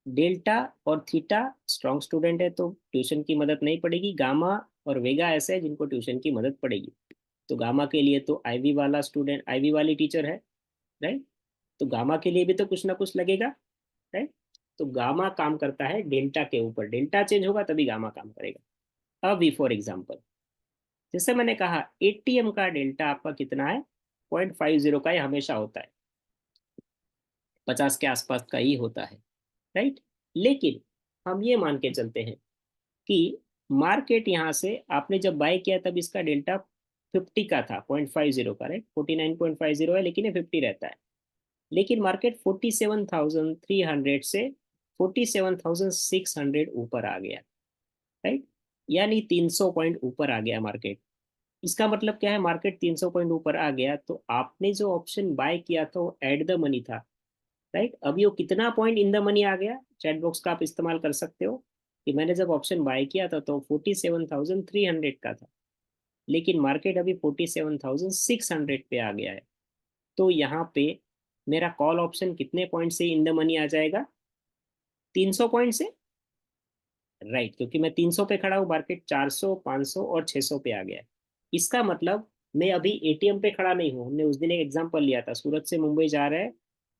डेल्टा और थीटा स्ट्रॉन्ग स्टूडेंट है तो ट्यूशन की मदद नहीं पड़ेगी। गामा और वेगा ऐसे है जिनको ट्यूशन की मदद पड़ेगी। तो गामा के लिए तो आईवी वाला स्टूडेंट, आईवी वाली टीचर है, राइट? तो गामा के लिए भी तो कुछ ना कुछ लगेगा, राइट? तो गामा काम करता है डेल्टा के ऊपर, डेल्टा चेंज होगा तभी गामा काम करेगा। अभी फॉर एग्जाम्पल, जैसे मैंने कहा, एटीएम का डेल्टा आपका कितना है? 0.50 का ही हमेशा होता है, 50 के आसपास का ही होता है, राइट? लेकिन हम ये मान के चलते हैं कि मार्केट यहाँ से आपने जब बाय किया तब इसका डेल्टा 50 का था, 0.50 का, राइट? 49.50 है लेकिन ये 50 रहता है। लेकिन मार्केट 47,300 से 47,600 ऊपर आ गया, राइट? यानी 300 पॉइंट ऊपर आ गया मार्केट। इसका मतलब क्या है? मार्केट 300 पॉइंट ऊपर आ गया तो आपने जो ऑप्शन बाय किया था वो एट द मनी था, राइट? अभी वो कितना पॉइंट इन द मनी आ गया, चैट बॉक्स का आप इस्तेमाल कर सकते हो कि मैंने जब ऑप्शन बाय किया था तो 47,300 का था, लेकिन मार्केट अभी 47,600 पे आ गया है। तो यहाँ पे मेरा कॉल ऑप्शन कितने पॉइंट से इन द मनी आ जाएगा? 300 पॉइंट से, राइट? क्योंकि मैं 300 पे खड़ा हूँ, मार्केट 400, 500 और 600 पे आ गया है। इसका मतलब मैं अभी एटीएम पे खड़ा नहीं हूँ। हमने उस दिन एक एग्जांपल लिया था, सूरत से मुंबई जा रहे हैं,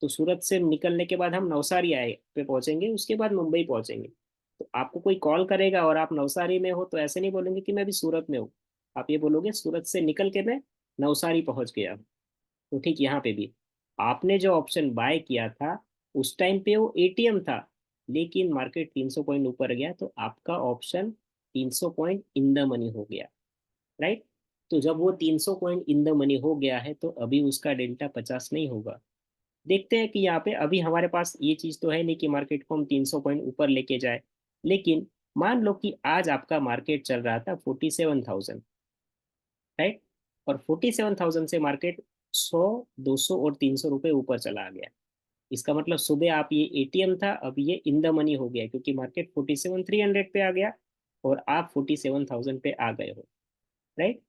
तो सूरत से निकलने के बाद हम नवसारी आए पे पहुंचेंगे, उसके बाद मुंबई पहुंचेंगे। तो आपको कोई कॉल करेगा और आप नवसारी में हो तो ऐसे नहीं बोलेंगे कि मैं अभी सूरत में हूँ, आप ये बोलोगे सूरत से निकल के मैं नवसारी पहुंच गया। तो ठीक यहाँ पे भी आपने जो ऑप्शन बाय किया था उस टाइम पे वो एटीएम था, लेकिन मार्केट 300 पॉइंट ऊपर गया तो आपका option 300 point in the money हो गया, राइट? तो जब वो 300 पॉइंट इन द मनी हो गया है तो अभी उसका डेल्टा 50 नहीं होगा, देखते हैं कि यहाँ पे अभी हमारे पास ये चीज तो है नहीं कि मार्केट को हम 300 पॉइंट ऊपर लेके जाए, लेकिन मान लो कि आज आपका मार्केट चल रहा था 47,000, राइट, और 47,000 से मार्केट 100, 200 और 300 रुपये ऊपर चला गया। इसका मतलब सुबह आप ये एटीएम था, अब ये इन द मनी हो गया, क्योंकि मार्केट 47,300 पे आ गया और आप 47,000 पे आ गए हो, राइट।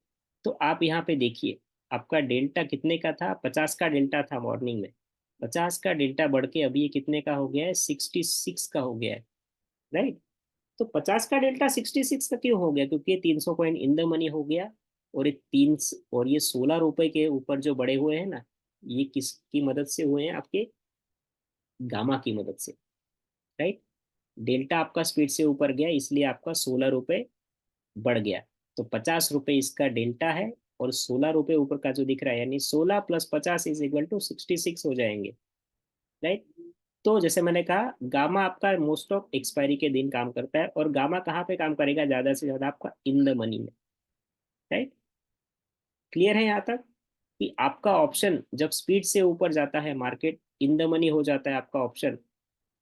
तो आप यहाँ पे देखिए, आपका डेल्टा कितने का था? 50 का डेल्टा था मॉर्निंग में। 50 का डेल्टा बढ़ के अभी ये कितने का हो गया है? 66 का हो गया है, राइट। तो 50 का डेल्टा 66 का क्यों हो गया? क्योंकि ये 300 पॉइंट इन द मनी हो गया, और ये तीन और ये 16 रुपए के ऊपर जो बड़े हुए हैं ना, ये किसकी मदद से हुए हैं? आपके गामा की मदद से, राइट। डेल्टा आपका स्पीड से ऊपर गया, इसलिए आपका 16 रुपये बढ़ गया। तो 50 रुपये इसका डेल्टा है, और 16 रुपये ऊपर का जो दिख रहा है, यानी 16 + 50 इज इक्वल टू 66 हो जाएंगे, राइट। तो जैसे मैंने कहा, गामा आपका मोस्ट ऑफ एक्सपायरी के दिन काम करता है, और गामा कहाँ पे काम करेगा ज्यादा से ज्यादा? आपका इन द मनी में, राइट। क्लियर है यहाँ तक कि आपका ऑप्शन जब स्पीड से ऊपर जाता है, मार्केट इन द मनी हो जाता है आपका ऑप्शन,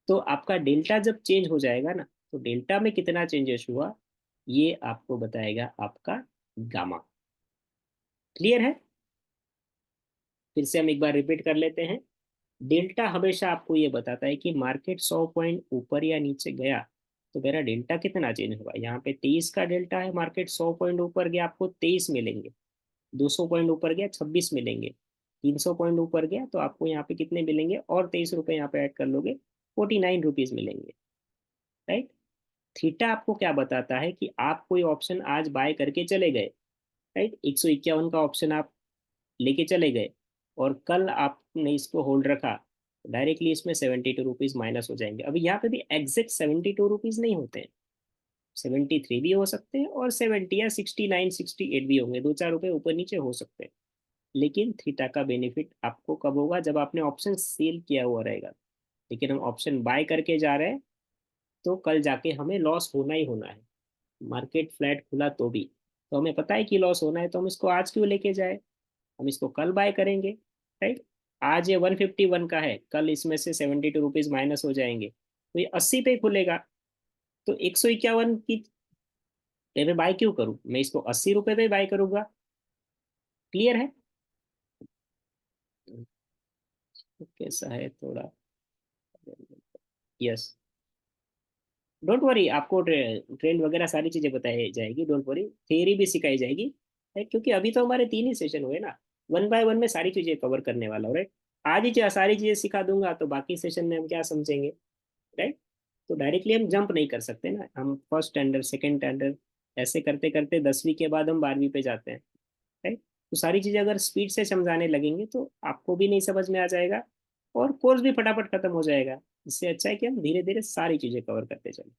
तो आपका डेल्टा जब चेंज हो जाएगा ना, तो डेल्टा में कितना चेंजेस हुआ, ये आपको बताएगा आपका गामा। क्लियर है? फिर से हम एक बार रिपीट कर लेते हैं। डेल्टा हमेशा आपको ये बताता है कि मार्केट 100 पॉइंट ऊपर या नीचे गया तो मेरा डेल्टा कितना चेंज होगा। यहाँ पे 23 का डेल्टा है, मार्केट 100 पॉइंट ऊपर गया आपको 23 मिलेंगे, 200 पॉइंट ऊपर गया 26 मिलेंगे, 300 पॉइंट ऊपर गया तो आपको यहाँ पे कितने मिलेंगे? और 23 रुपये यहाँ पे ऐड कर लोगे, 49 रुपीज मिलेंगे, राइट। थीटा आपको क्या बताता है कि आप कोई ऑप्शन आज बाय करके चले गए, राइट, 151 का ऑप्शन आप लेके चले गए, और कल आपने इसको होल्ड रखा, डायरेक्टली इसमें 72 रुपीज माइनस हो जाएंगे। अभी यहाँ पे भी एग्जैक्ट 72 रुपीज नहीं होते हैं, 73 भी हो सकते हैं, और 70 या 69, 68 भी होंगे, 2-4 रुपये ऊपर नीचे हो सकते हैं। लेकिन थीटा का बेनिफिट आपको कब होगा? जब आपने ऑप्शन सेल किया हुआ रहेगा। लेकिन हम ऑप्शन बाय करके जा रहे हैं, तो कल जाके हमें लॉस होना ही होना है। मार्केट फ्लैट खुला तो भी, तो हमें पता है कि लॉस होना है, तो हम इसको आज क्यों लेके जाए? हम इसको कल बाय करेंगे, राइट। आज ये 151 का है, कल इसमें से 72 रुपीज माइनस हो जाएंगे, तो ये 80 पे खुलेगा। तो 151 की मैं बाय क्यों करूं? मैं इसको 80 रुपये पे बाय करूंगा। क्लियर है? तो कैसा है थोड़ा? यस, डोंट वरी, आपको ट्रेंड वगैरह सारी चीजें बताई जाएगी, डोंट वरी, थियरी भी सिखाई जाएगी, राइट। क्योंकि अभी तो हमारे 3 ही सेशन हुए ना, वन बाय वन में सारी चीजें कवर करने वाला हूँ, राइट। आज ही सारी चीजें सिखा दूंगा तो बाकी सेशन में हम क्या समझेंगे, राइट। तो डायरेक्टली हम जंप नहीं कर सकते ना, हम फर्स्ट स्टैंडर्ड, सेकंड स्टैंडर्ड, ऐसे करते करते 10वीं के बाद हम 12वीं पे जाते हैं, राइट। तो सारी चीजें अगर स्पीड से समझाने लगेंगे तो आपको भी नहीं समझ में आ जाएगा, और कोर्स भी फटाफट खत्म हो जाएगा। इससे अच्छा है कि हम धीरे धीरे सारी चीजें कवर करते चलें।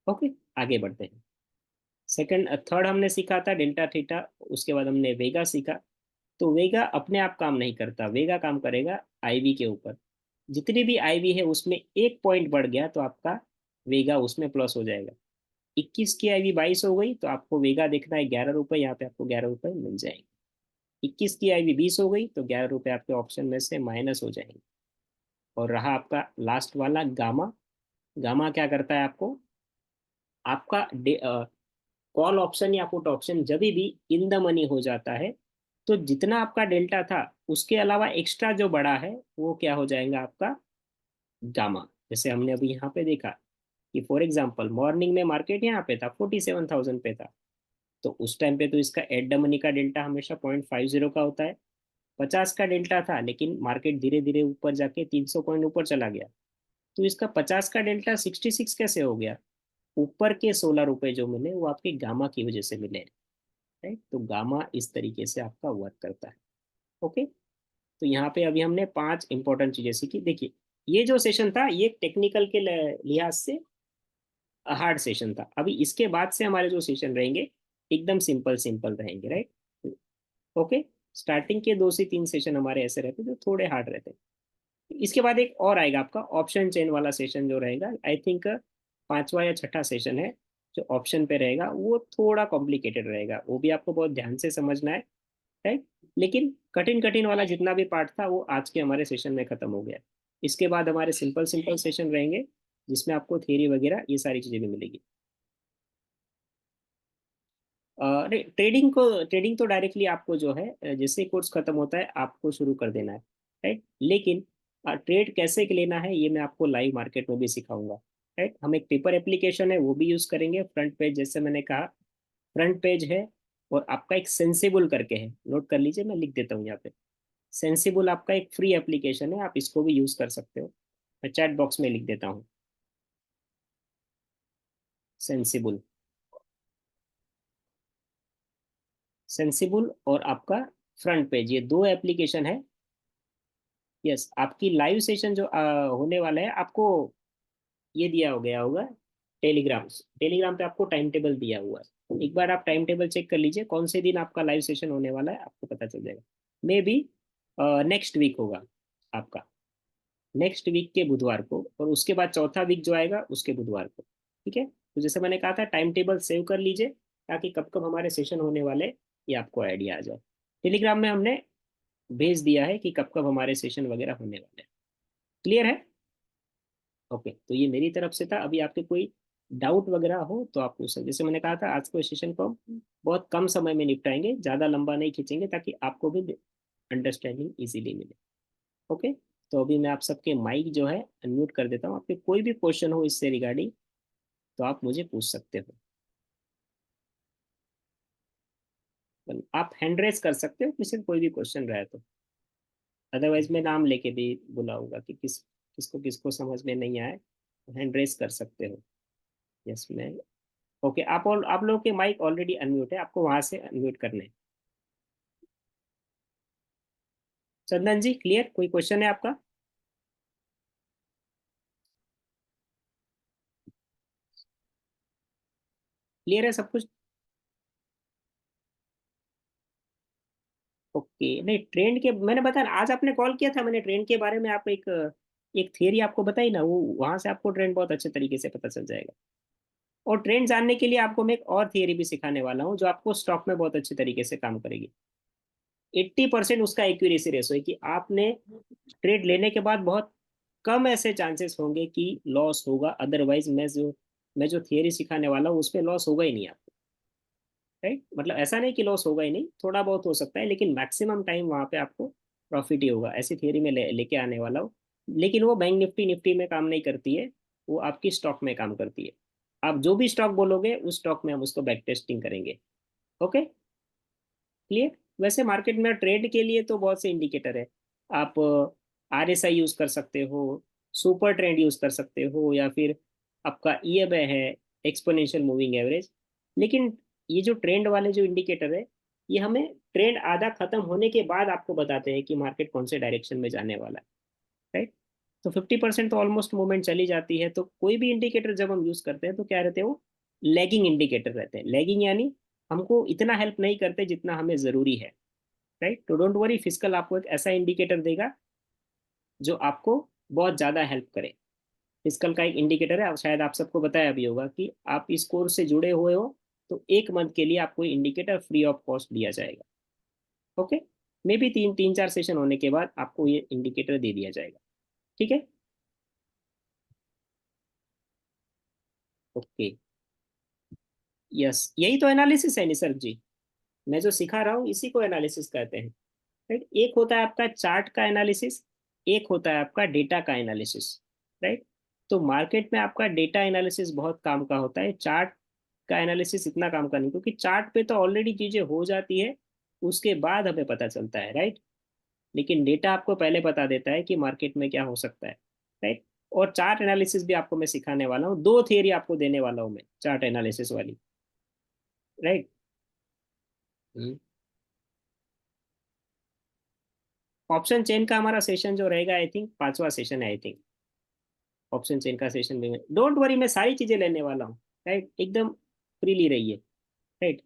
ओके, आगे बढ़ते हैं। सेकंड थर्ड हमने सीखा था डेल्टा थीटा, उसके बाद हमने वेगा सीखा। तो वेगा अपने आप काम नहीं करता, वेगा काम करेगा आईवी के ऊपर। जितनी भी आईवी है उसमें एक पॉइंट बढ़ गया तो आपका वेगा उसमें प्लस हो जाएगा। 21 की आईवी 22 हो गई तो आपको वेगा देखना है 11 रुपये, यहाँ पे आपको 11 रुपये मिल जाएंगे। 21 की आईवी 20 हो गई तो 11 रुपये आपके ऑप्शन में से माइनस हो जाएंगे। और रहा आपका लास्ट वाला गामा। गामा क्या करता है आपको? आपका कॉल ऑप्शन या पुट ऑप्शन जब भी इन द मनी हो जाता है, तो जितना आपका डेल्टा था उसके अलावा एक्स्ट्रा जो बड़ा है वो क्या हो जाएगा? आपका गामा। जैसे हमने अभी यहाँ पे देखा कि फॉर एग्जांपल मॉर्निंग में मार्केट यहाँ पे था, 47,000 पे था, तो उस टाइम पे तो इसका एट द मनी का डेल्टा हमेशा 0.50 का होता है। 50 का डेल्टा था, लेकिन मार्केट धीरे धीरे ऊपर जाके 300 पॉइंट ऊपर चला गया, तो इसका 50 का डेल्टा 66 कैसे हो गया? ऊपर के 16 रुपए जो मिले वो आपके गामा की वजह से मिले, राइट। तो गामा इस तरीके से आपका वर्क करता है। ओके, तो यहाँ पे अभी हमने 5 इंपॉर्टेंट चीजें सीखी। देखिए, ये जो सेशन था ये टेक्निकल के लिहाज से हार्ड सेशन था। अभी इसके बाद से हमारे जो सेशन रहेंगे एकदम सिंपल सिंपल रहेंगे, राइट। ओके, स्टार्टिंग के 2 से 3 सेशन हमारे ऐसे रहते जो थोड़े हार्ड रहते। इसके बाद एक और आएगा आपका ऑप्शन चेन वाला सेशन जो रहेगा, आई थिंक पांचवा या छठा सेशन है, जो ऑप्शन पे रहेगा वो थोड़ा कॉम्प्लिकेटेड रहेगा, वो भी आपको बहुत ध्यान से समझना है। राइट। लेकिन कठिन कठिन वाला जितना भी पार्ट था वो आज के हमारे सेशन में खत्म हो गया। इसके बाद हमारे सिंपल सिंपल सेशन रहेंगे जिसमें आपको थियरी वगैरह ये सारी चीजें भी मिलेगी। नहीं, ट्रेडिंग तो डायरेक्टली आपको जो है जैसे कोर्स खत्म होता है आपको शुरू कर देना है, राइट। लेकिन ट्रेड कैसे लेना है ये मैं आपको लाइव मार्केट में भी सिखाऊंगा, राइट। हम एक पेपर एप्लीकेशन है वो भी यूज करेंगे। फ्रंट पेज जैसे मैंने कहा, फ्रंट पेज है। और आपका एक सेंसिबल करके है, नोट कर लीजिए, मैं लिख देता हूँ यहाँ पे। सेंसिबल आपका एक फ्री एप्लीकेशन है, आप इसको भी यूज कर सकते हो। मैं चैट बॉक्स में लिख देता हूँ, सेंसिबल। सेंसिबल और आपका फ्रंट पेज, ये दो एप्लीकेशन है। यस, आपकी लाइव सेशन जो होने वाला है आपको ये दिया हो गया होगा टेलीग्राम। टेलीग्राम पे आपको टाइम टेबल दिया हुआ है, एक बार आप टाइम टेबल चेक कर लीजिए कौन से दिन आपका लाइव सेशन होने वाला है, आपको पता चल जाएगा। मे बी नेक्स्ट वीक होगा आपका, नेक्स्ट वीक के बुधवार को, और उसके बाद चौथा वीक जो आएगा उसके बुधवार को। ठीक है, तो जैसे मैंने कहा था टाइम टेबल सेव कर लीजिए ताकि कब कब हमारे सेशन होने वाले ये आपको आइडिया आ जाए। टेलीग्राम में हमने भेज दिया है कि कब कब हमारे सेशन वगैरह होने वाले हैं। क्लियर है? ओके, तो ये मेरी तरफ से था। अभी आपके कोई डाउट वगैरह हो तो आप पूछ सकते। जैसे मैंने कहा था आज को सेशन को हम बहुत कम समय में निपटाएंगे, ज़्यादा लंबा नहीं खींचेंगे ताकि आपको भी अंडरस्टैंडिंग इजीली मिले। ओके, तो अभी मैं आप सबके माइक जो है अनम्यूट कर देता हूँ। आपके कोई भी क्वेश्चन हो इससे रिगार्डिंग तो आप मुझे पूछ सकते हो। आप हैंड रेस कर सकते हो किसी को कोई भी क्वेश्चन रहा है तो, अदरवाइज मैं नाम लेके भी बुलाऊंगा कि किसको किसको समझ में नहीं आए, हैंड रेस कर सकते हो। यस मैं। ओके, आप लोगों के माइक ऑलरेडी अनम्यूट है, आपको वहां से अनम्यूट करने हैं। चंदन जी क्लियर? कोई क्वेश्चन है आपका? क्लियर है सब कुछ? ओके, नहीं ट्रेंड के मैंने बताया ना, आज आपने कॉल किया था, मैंने ट्रेंड के बारे में आप एक एक थियरी आपको बताई ना, वो वहां से आपको ट्रेंड बहुत अच्छे तरीके से पता चल जाएगा। और ट्रेंड जानने के लिए आपको मैं एक और थियरी भी सिखाने वाला हूँ जो आपको स्टॉक में बहुत अच्छे तरीके से काम करेगी। 80% उसका एक्यूरेसी रेशो है कि आपने ट्रेड लेने के बाद बहुत कम ऐसे चांसेस होंगे कि लॉस होगा, अदरवाइज मैं जो थियरी सिखाने वाला हूँ उस पर लॉस होगा ही नहीं आपको, राइट। मतलब ऐसा नहीं कि लॉस होगा ही नहीं, थोड़ा बहुत हो सकता है लेकिन मैक्सिमम टाइम वहां पे आपको प्रॉफिट ही होगा, ऐसी थियरी में लेके आने वाला हूँ। लेकिन वो बैंक निफ्टी निफ्टी में काम नहीं करती है, वो आपकी स्टॉक में काम करती है। आप जो भी स्टॉक बोलोगे उस स्टॉक में हम उसको बैक टेस्टिंग करेंगे। Okay, clear. वैसे मार्केट में ट्रेड के लिए तो बहुत से इंडिकेटर है। आप RSI यूज कर सकते हो, सुपर ट्रेंड यूज कर सकते हो, या फिर आपका EMA है, एक्सपोनेंशियल मूविंग एवरेज। लेकिन ये जो ट्रेंड वाले जो इंडिकेटर है ये हमें ट्रेंड आधा खत्म होने के बाद आपको बताते हैं कि मार्केट कौन से डायरेक्शन में जाने वाला है, राइट। तो 50% तो ऑलमोस्ट मूवमेंट चली जाती है, तो कोई भी इंडिकेटर जब हम यूज करते हैं तो क्या रहते हैं वो लैगिंग इंडिकेटर रहते हैं। लैगिंग यानी हमको इतना हेल्प नहीं करते जितना हमें जरूरी है, राइट। तो डोंट वरी, फिजिकल आपको एक ऐसा इंडिकेटर देगा जो आपको बहुत ज्यादा हेल्प करे। फिजिकल का एक इंडिकेटर है, शायद आप सबको बताया भी होगा कि आप इस कोर्स से जुड़े हुए हो तो एक मंथ के लिए आपको इंडिकेटर फ्री ऑफ कॉस्ट दिया जाएगा। ओके, मे बी तीन तीन चार सेशन होने के बाद आपको ये इंडिकेटर दे दिया जाएगा। ठीक है, ओके। यस, यही तो एनालिसिस है निसर्ग जी। मैं जो सिखा रहा हूँ इसी को एनालिसिस कहते हैं, राइट। एक होता है आपका चार्ट का एनालिसिस, एक होता है आपका डेटा का एनालिसिस, राइट। तो मार्केट में आपका डेटा एनालिसिस बहुत काम का होता है, चार्ट का एनालिसिस इतना काम का नहीं, क्योंकि चार्ट पे तो ऑलरेडी चीजें हो जाती है, उसके बाद हमें पता चलता है, राइट। लेकिन डेटा आपको पहले बता देता है कि मार्केट में क्या हो सकता है, राइट। और चार्ट एनालिसिस भी आपको मैं सिखाने वाला हूँ, दो थियरी आपको देने वाला हूँ मैं चार्ट एनालिसिस वाली, राइट। ऑप्शन चेन का हमारा सेशन जो रहेगा आई थिंक पांचवा सेशन है, आई थिंक ऑप्शन चेन का सेशन भी। डोंट वरी, मैं सारी चीजें लेने वाला हूँ, राइट। एकदम फ्रीली रहिए, राइट।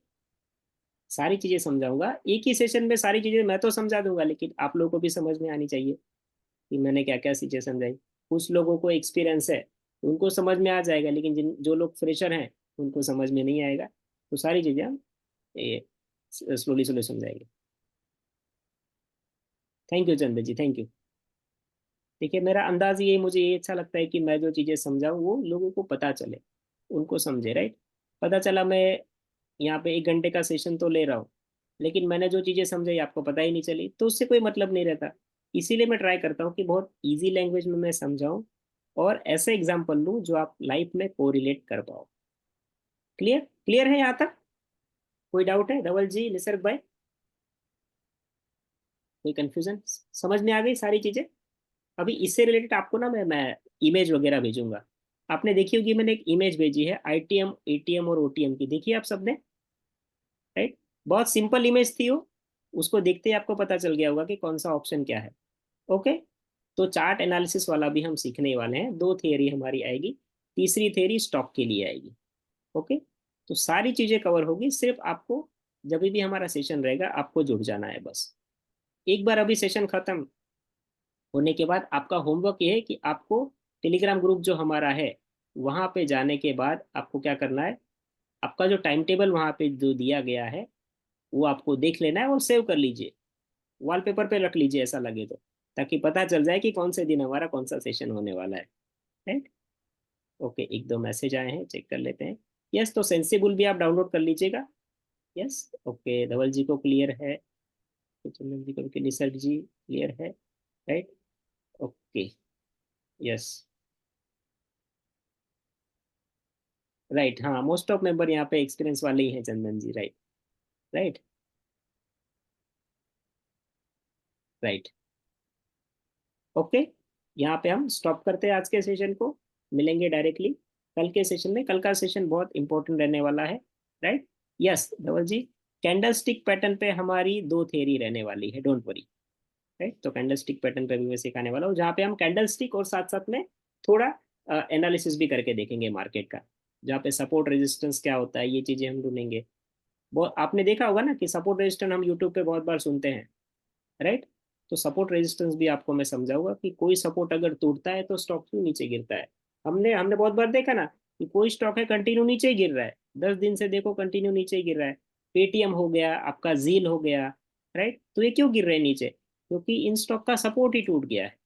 सारी चीजें समझाऊंगा एक ही सेशन में, सारी चीजें मैं तो समझा दूंगा लेकिन आप लोगों को भी समझ में आनी चाहिए कि मैंने क्या क्या चीजें समझाई। कुछ लोगों को एक्सपीरियंस है, उनको समझ में आ जाएगा, लेकिन जिन जो लोग फ्रेशर हैं उनको समझ में नहीं आएगा। तो सारी चीजें हम स्लोली स्लोली समझाएंगे। Thank you Chandra ji, thank you. देखिए मेरा अंदाज ये, मुझे ये अच्छा लगता है कि मैं जो चीज़ें समझाऊँ वो लोगों को पता चले, उनको समझे, राइट। पता चला मैं यहाँ पे 1 घंटे का सेशन तो ले रहा हूँ, लेकिन मैंने जो चीज़ें समझाई आपको पता ही नहीं चली, तो उससे कोई मतलब नहीं रहता। इसीलिए मैं ट्राई करता हूँ कि बहुत इजी लैंग्वेज में मैं समझाऊँ और ऐसे एग्जाम्पल लूँ जो आप लाइफ में कोरिलेट कर पाओ। क्लियर, क्लियर है यहाँ तक? कोई डाउट है धवल जी, निसर्ग भाई? कोई कंफ्यूजन? समझ में आ गई सारी चीजें? अभी इससे रिलेटेड आपको ना मैं इमेज वगैरह भेजूंगा। आपने देखी होगी, मैंने एक इमेज भेजी है आईटीएम, एटीएम और ओटीएम की, देखी है आप सबने? राइट। बहुत सिंपल इमेज थी वो, उसको देखते ही आपको पता चल गया होगा कि कौन सा ऑप्शन क्या है। ओके। तो चार्ट एनालिसिस वाला भी हम सीखने वाले हैं, 2 थियरी हमारी आएगी, तीसरी थियरी स्टॉक के लिए आएगी। ओके। तो सारी चीजें कवर होगी, सिर्फ आपको जब भी हमारा सेशन रहेगा आपको जुड़ जाना है बस। एक बार अभी सेशन खत्म होने के बाद आपका होमवर्क ये है कि आपको टेलीग्राम ग्रुप जो हमारा है वहां पे जाने के बाद आपको क्या करना है, आपका जो टाइम टेबल वहां पे जो दिया गया है वो आपको देख लेना है और सेव कर लीजिए, वॉलपेपर पे रख लीजिए ऐसा लगे तो, ताकि पता चल जाए कि कौन से दिन हमारा कौन सा सेशन होने वाला है। राइट। ओके, एक दो मैसेज आए हैं, चेक कर लेते हैं। यस, तो सेंसिबल भी आप डाउनलोड कर लीजिएगा। यस। ओके, धवल जी को क्लियर है, तो चंदन जी को, निसर्ग जी क्लियर है। राइट। ओके। यस। राइट, हाँ, मोस्ट ऑफ मेंबर यहाँ पे एक्सपीरियंस वाले ही हैं चंदन जी, राइट। राइट। राइट। ओके। यहाँ पे हम स्टॉप करते हैं आज के सेशन को, मिलेंगे डायरेक्टली कल के सेशन में। कल का सेशन बहुत इंपॉर्टेंट रहने वाला है। राइट। यस धवल जी, कैंडल स्टिक पैटर्न पे हमारी 2 थियरी रहने वाली है, डोंट वरी। राइट, तो कैंडल स्टिक पैटर्न पे भी मैं सिखाने वाला हूँ, जहाँ पे हम कैंडल स्टिक और साथ साथ में थोड़ा एनालिसिस भी करके देखेंगे मार्केट का, जहाँ पे सपोर्ट रेजिस्टेंस क्या होता है ये चीजें हम ढूंढेंगे। बहुत आपने देखा होगा ना कि सपोर्ट रेजिस्टेंस हम यूट्यूब पे बहुत बार सुनते हैं, राइट। तो सपोर्ट रेजिस्टेंस भी आपको मैं समझाऊंगा कि कोई सपोर्ट अगर टूटता है तो स्टॉक क्यों नीचे गिरता है। हमने हमने बहुत बार देखा ना कि कोई स्टॉक है कंटिन्यू नीचे ही गिर रहा है, 10 दिन से देखो कंटिन्यू नीचे ही गिर रहा है। पेटीएम हो गया, आपका जील हो गया, राइट। तो ये क्यों गिर रहे हैं नीचे? क्योंकि इन स्टॉक का सपोर्ट ही टूट गया है।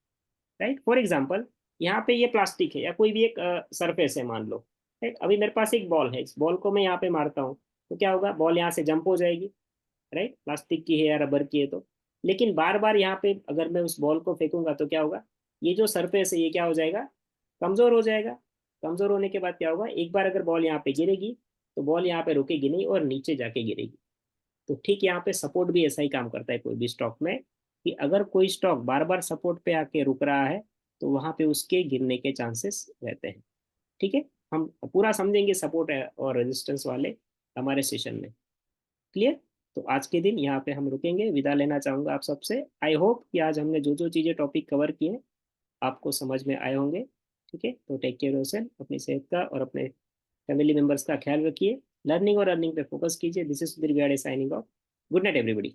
राइट। फॉर एग्जाम्पल, यहाँ पे ये प्लास्टिक है या कोई भी एक सरफेस है मान लो, राइट। अभी मेरे पास एक बॉल है, इस बॉल को मैं यहाँ पे मारता हूँ, तो क्या होगा, बॉल यहाँ से जंप हो जाएगी, राइट। प्लास्टिक की है या रबर की है तो। लेकिन बार बार यहाँ पे अगर मैं उस बॉल को फेंकूंगा तो क्या होगा, ये जो सरफेस है ये क्या हो जाएगा, कमजोर हो जाएगा। कमजोर होने के बाद क्या होगा, एक बार अगर बॉल यहाँ पे गिरेगी तो बॉल यहाँ पे रुकेगी नहीं और नीचे जाके गिरेगी। तो ठीक यहाँ पे सपोर्ट भी ऐसा ही काम करता है कोई भी स्टॉक में, कि अगर कोई स्टॉक बार बार सपोर्ट पे आके रुक रहा है तो वहां पे उसके गिरने के चांसेस रहते हैं। ठीक है। हम पूरा समझेंगे सपोर्ट और रेजिस्टेंस वाले हमारे सेशन में। क्लियर? तो आज के दिन यहाँ पे हम रुकेंगे, विदा लेना चाहूंगा आप सबसे। आई होप कि आज हमने जो जो चीजें टॉपिक कवर किए आपको समझ में आए होंगे। ठीक है, तो टेक केयर योरसेल्फ, अपनी सेहत का और अपने फैमिली मेंबर्स का ख्याल रखिए, लर्निंग और अर्निंग पे फोकस कीजिए। This is Sudhir Biyade signing off. Good night everybody.